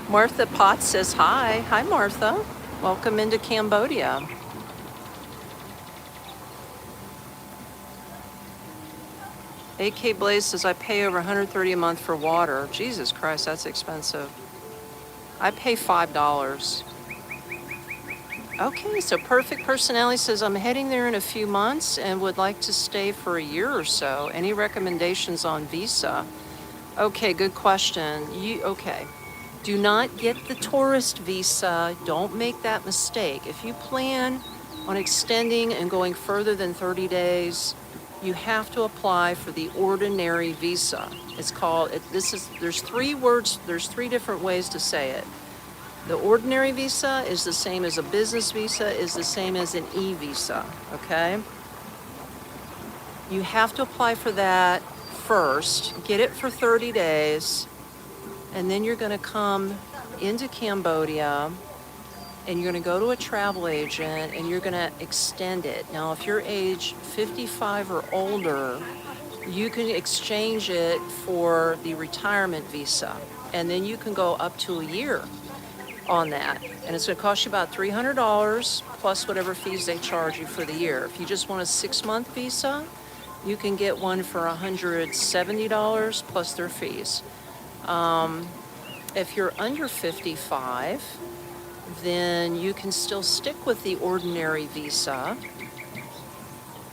Martha Potts says hi. Hi, Martha. Welcome into Cambodia. AK Blaze says, I pay over $130 a month for water. Jesus Christ, that's expensive. I pay $5. Okay, so Perfect Personality says, I'm heading there in a few months and would like to stay for a year or so. Any recommendations on visa? Okay, good question. Okay. Do not get the tourist visa. Don't make that mistake. If you plan on extending and going further than 30 days, you have to apply for the ordinary visa. It's called, there's three words, there's three different ways to say it. The ordinary visa is the same as a business visa, is the same as an e-visa, okay? You have to apply for that first, get it for 30 days, and then you're gonna come into Cambodia and you're gonna go to a travel agent and you're gonna extend it. Now, if you're age 55 or older, you can exchange it for the retirement visa, and then you can go up to a year on that. And it's gonna cost you about $300 plus whatever fees they charge you for the year. If you just want a 6-month visa, you can get one for $170 plus their fees. If you're under 55, then you can still stick with the ordinary visa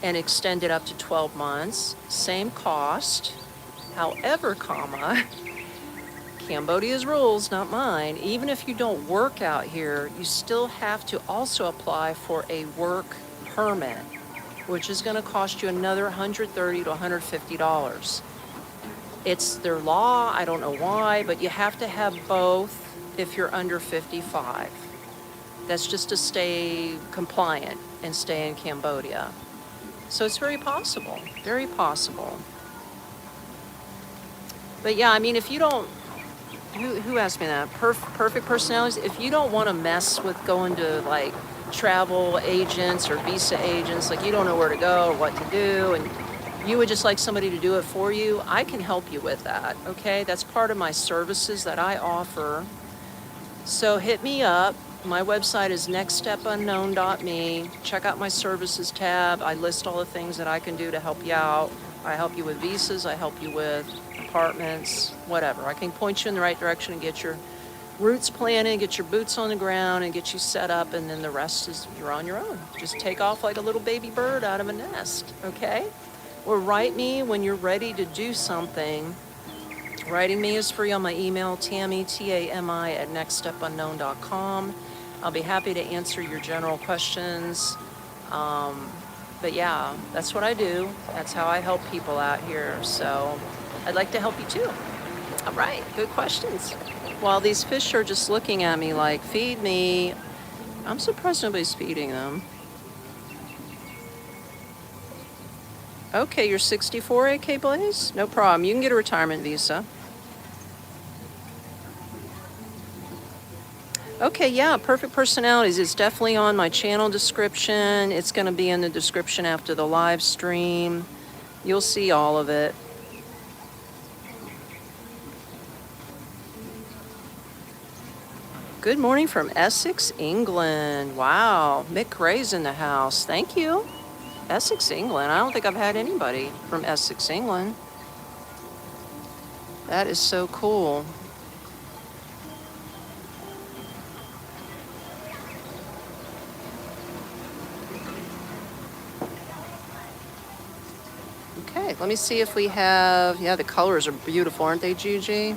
and extend it up to 12 months, same cost. However, Cambodia's rules, not mine, even if you don't work out here, you still have to also apply for a work permit, which is going to cost you another $130 to $150. It's their law, I don't know why, but you have to have both if you're under 55. That's just to stay compliant and stay in Cambodia. So it's very possible, very possible. But yeah, I mean, if you don't, who asked me that? Perfect personalities? If you don't want to mess with going to like travel agents or visa agents, like you don't know where to go or what to do, and you would just like somebody to do it for you, I can help you with that, okay? That's part of my services that I offer. So hit me up. My website is nextstepunknown.me. Check out my services tab. I list all the things that I can do to help you out. I help you with visas. I help you with apartments, whatever. I can point you in the right direction and get your roots planted, get your boots on the ground, and get you set up, and then the rest is you're on your own. Just take off like a little baby bird out of a nest, okay? Or write me when you're ready to do something. Writing me is free on my email, Tami, Tami, at nextstepunknown.com. I'll be happy to answer your general questions. But yeah, that's what I do. That's how I help people out here. So I'd like to help you too. All right, good questions. While these fish are just looking at me like, feed me, I'm surprised nobody's feeding them. Okay, you're 64, AK Blaze? No problem. You can get a retirement visa. Okay, yeah, Perfect Personalities. It's definitely on my channel description. It's going to be in the description after the live stream. You'll see all of it. Good morning from Essex, England. Wow, Mick Gray's in the house. Thank you. Essex, England. I don't think I've had anybody from Essex, England. That is so cool. Okay, let me see if we have, yeah, the colors are beautiful, aren't they, Gigi?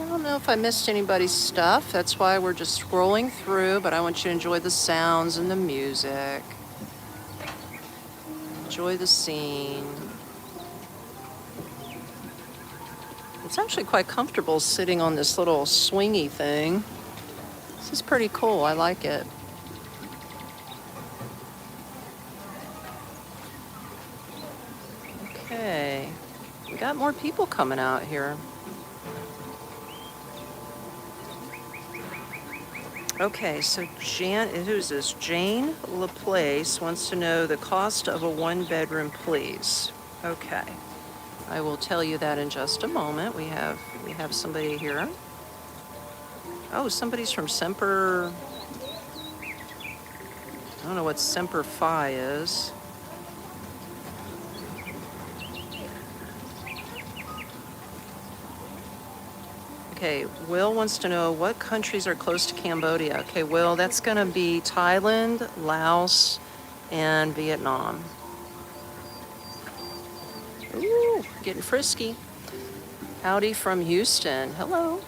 I don't know if I missed anybody's stuff. That's why we're just scrolling through, but I want you to enjoy the sounds and the music. Enjoy the scene. It's actually quite comfortable sitting on this little swingy thing. This is pretty cool. I like it. Okay. We got more people coming out here. Okay, so who's this? Jane LaPlace wants to know the cost of a 1-bedroom, please. Okay, I will tell you that in just a moment. We have somebody here. Oh, somebody's from Semper. I don't know what Semper Fi is. Okay, Will wants to know what countries are close to Cambodia. Okay, Will, that's gonna be Thailand, Laos, and Vietnam. Ooh, getting frisky. Howdy from Houston. Hello.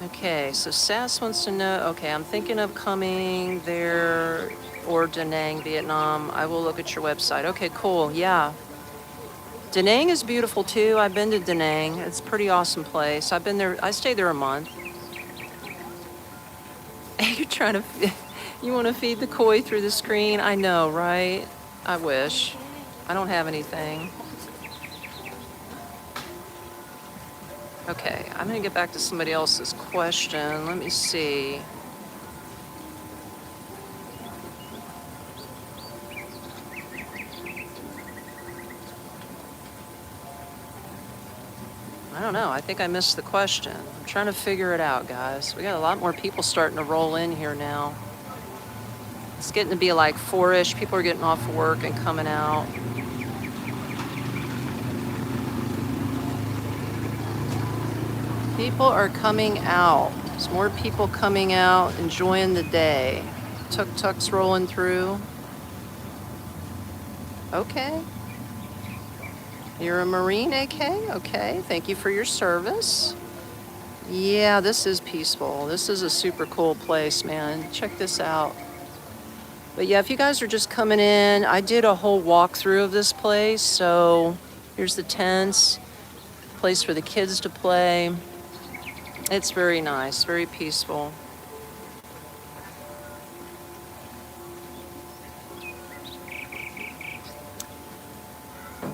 Okay, so Sass wants to know, okay, I'm thinking of coming there or Da Nang, Vietnam. I will look at your website. Okay, cool. Yeah. Da Nang is beautiful too. I've been to Da Nang. It's a pretty awesome place. I've been there, I stayed there a month. You're trying to, you want to feed the koi through the screen? I know, right? I wish. I don't have anything. Okay, I'm gonna get back to somebody else's question. Let me see. I don't know, I think I missed the question. I'm trying to figure it out, guys. We got a lot more people starting to roll in here now. It's getting to be like 4-ish. People are getting off work and coming out. People are coming out. There's more people coming out, enjoying the day. Tuk-tuk's rolling through. Okay. You're a Marine, AK? Okay, thank you for your service. Yeah, this is peaceful. This is a super cool place, man. Check this out. But yeah, if you guys are just coming in, I did a whole walkthrough of this place. So here's the tents, place for the kids to play. It's very nice, very peaceful.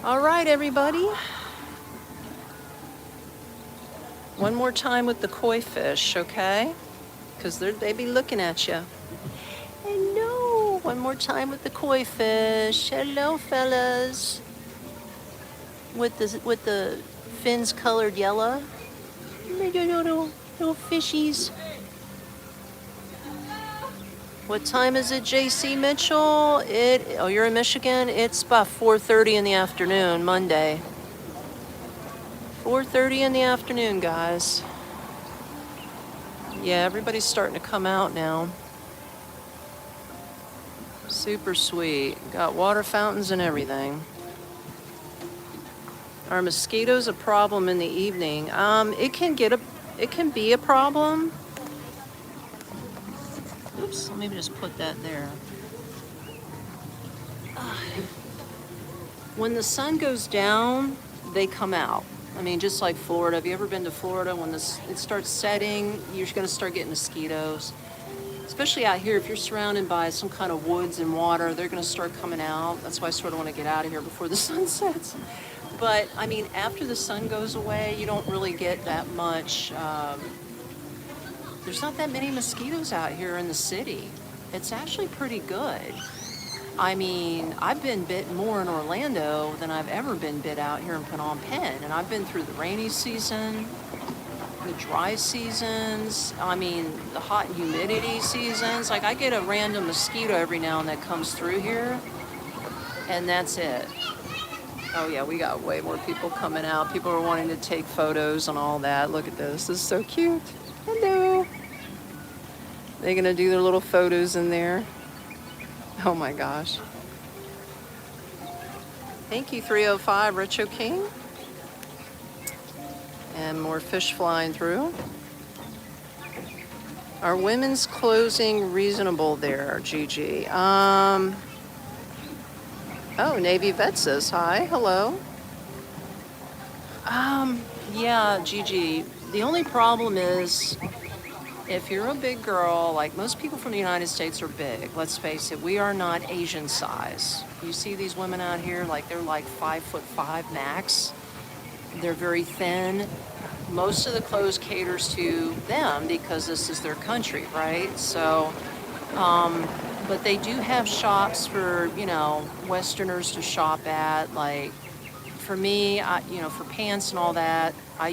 All right, everybody. One more time with the koi fish, okay? Because they be looking at you. Hello. One more time with the koi fish. Hello, fellas. With the fins colored yellow. Little fishies. What time is it, JC Mitchell? Oh, you're in Michigan? It's about 4:30 in the afternoon, Monday. 4:30 in the afternoon, guys. Yeah, everybody's starting to come out now. Super sweet. Got water fountains and everything. Are mosquitoes a problem in the evening? It can be a problem. Oops, let me just put that there. When the sun goes down, they come out. I mean, just like Florida. Have you ever been to Florida? When it starts setting, you're going to start getting mosquitoes. Especially out here, if you're surrounded by some kind of woods and water, they're going to start coming out. That's why I sort of want to get out of here before the sun sets. But, I mean, after the sun goes away, you don't really get that much. There's not that many mosquitoes out here in the city. It's actually pretty good. I mean, I've been bit more in Orlando than I've ever been bit out here in Phnom Penh. And I've been through the rainy season, the dry seasons, I mean, the hot and humidity seasons. Like, I get a random mosquito every now and then comes through here, and that's it. Oh yeah, we got way more people coming out. People are wanting to take photos and all that. Look at this. This is so cute. Hello. They're gonna do their little photos in there. Oh my gosh. Thank you, 305 Retro King. And more fish flying through. Are women's clothing reasonable there, Gigi? Oh, Navy Vet says hi. Hello. Yeah, Gigi. The only problem is, if you're a big girl, like most people from the United States are big. Let's face it, we are not Asian size. You see these women out here, like they're like 5'5" max. They're very thin. Most of the clothes caters to them because this is their country, right? So, but they do have shops for, you know, Westerners to shop at. Like, for me, for pants and all that, I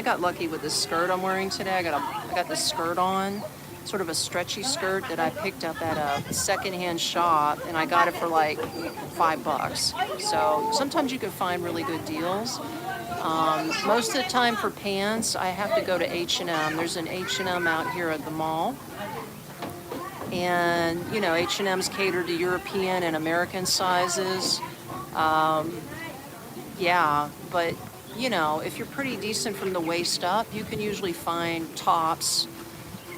got lucky with this skirt I'm wearing today. I got this skirt on. sort of a stretchy skirt that I picked up at a secondhand shop, and I got it for like $5. So sometimes you can find really good deals. Most of the time for pants, I have to go to H&M. There's an H&M out here at the mall. And, you know, H&M's catered to European and American sizes. Yeah, but, you know, if you're pretty decent from the waist up, you can usually find tops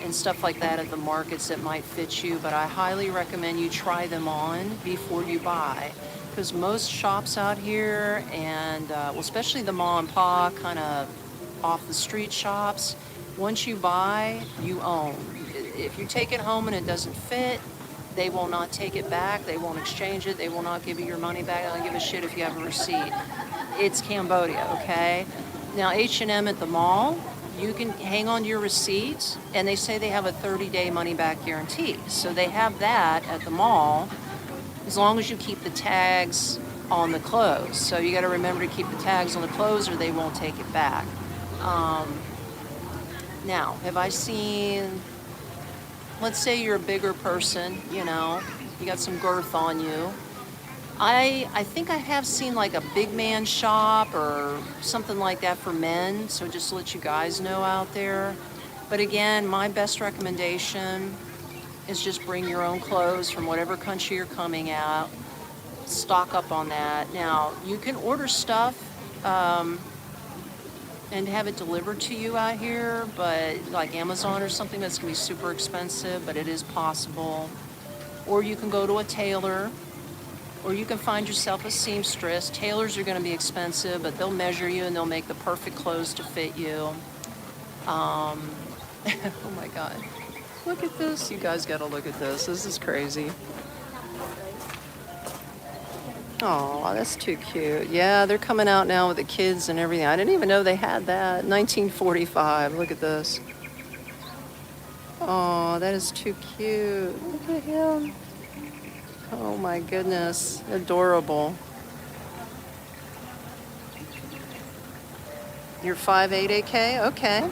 and stuff like that at the markets that might fit you. But I highly recommend you try them on before you buy. Because most shops out here, and well, especially the mom and pa kind of off the street shops, once you buy, you own. If you take it home and it doesn't fit, they will not take it back. They won't exchange it. They will not give you your money back. They don't give a shit if you have a receipt. It's Cambodia, okay? Now, H&M at the mall, you can hang on to your receipts, and they say they have a 30-day money-back guarantee. So they have that at the mall, as long as you keep the tags on the clothes. So you got to remember to keep the tags on the clothes, or they won't take it back. Now, have I seen, let's say you're a bigger person, you know, you got some girth on you. I think I have seen like a big man shop or something like that for men, so just to let you guys know out there. But again, my best recommendation is just bring your own clothes from whatever country you're coming out. Stock up on that. Now, you can order stuff and have it delivered to you out here, but like Amazon or something, that's gonna be super expensive, but it is possible. Or you can go to a tailor, or you can find yourself a seamstress. Tailors are gonna be expensive, but they'll measure you and they'll make the perfect clothes to fit you. Oh my God. Look at this. You guys gotta look at this. This is crazy. Oh, that's too cute. Yeah, they're coming out now with the kids and everything. I didn't even know they had that. 1945. Look at this. Oh, that is too cute. Look at him. Oh my goodness. Adorable. You're 5'8", AK? Okay.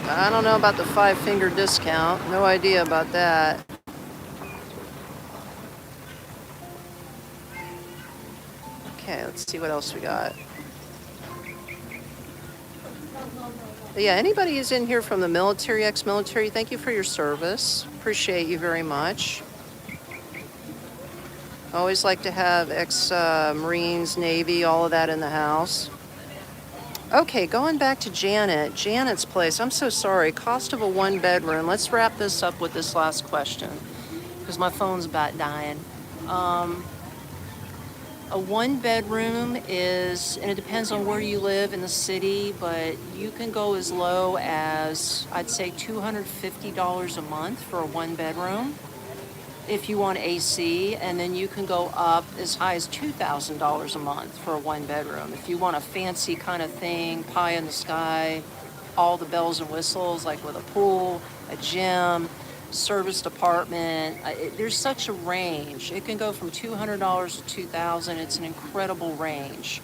I don't know about the 5-finger discount. No idea about that. Okay, let's see what else we got. But yeah, anybody who's in here from the military, ex-military, thank you for your service. Appreciate you very much. Always like to have ex-Marines, Navy, all of that in the house. Okay, going back to Janet. Janet's place. I'm so sorry. Cost of a one-bedroom. Let's wrap this up with this last question, because my phone's about dying. A one-bedroom is, and it depends on where you live in the city, but you can go as low as, I'd say, $250 a month for a one-bedroom if you want AC, and then you can go up as high as $2,000 a month for a one-bedroom. If you want a fancy kind of thing, pie in the sky, all the bells and whistles, like with a pool, a gym, serviced apartment, there's such a range. It can go from $200 to $2,000. It's an incredible range.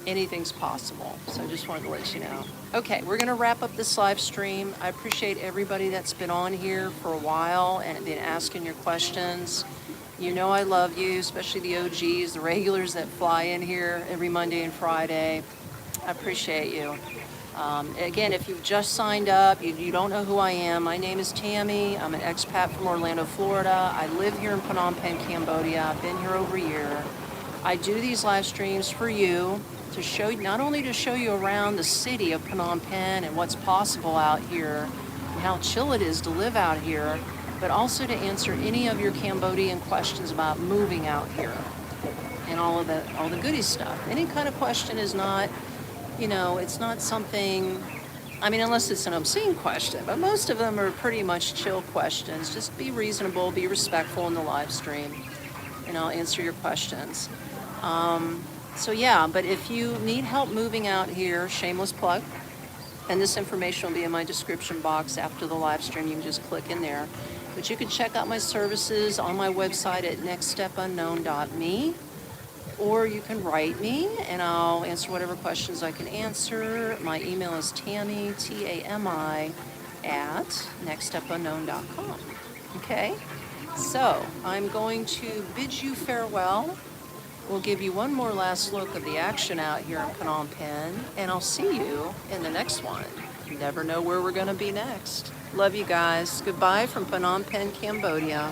Anything's possible. So I just wanted to let you know. Okay, we're going to wrap up this live stream. I appreciate everybody that's been on here for a while and been asking your questions. You know I love you, especially the OGs, the regulars that fly in here every Monday and Friday. I appreciate you. Again, if you've just signed up, you don't know who I am, my name is Tami. I'm an expat from Orlando, Florida. I live here in Phnom Penh, Cambodia. I've been here over a year. I do these live streams for you to show, not only to show you around the city of Phnom Penh and what's possible out here and how chill it is to live out here, but also to answer any of your Cambodian questions about moving out here and all the goody stuff. Any kind of question is not, you know, it's not something, I mean, unless it's an obscene question, but most of them are pretty much chill questions. Just be reasonable, be respectful in the live stream, and I'll answer your questions. So yeah, but if you need help moving out here, shameless plug, and this information will be in my description box after the live stream. You can just click in there. But you can check out my services on my website at nextstepunknown.me. or you can write me and I'll answer whatever questions I can answer. My email is Tami, Tami, at nextstepunknown.com. Okay? So I'm going to bid you farewell. We'll give you one more last look of the action out here in Phnom Penh, and I'll see you in the next one. You never know where we're going to be next. Love you guys. Goodbye from Phnom Penh, Cambodia.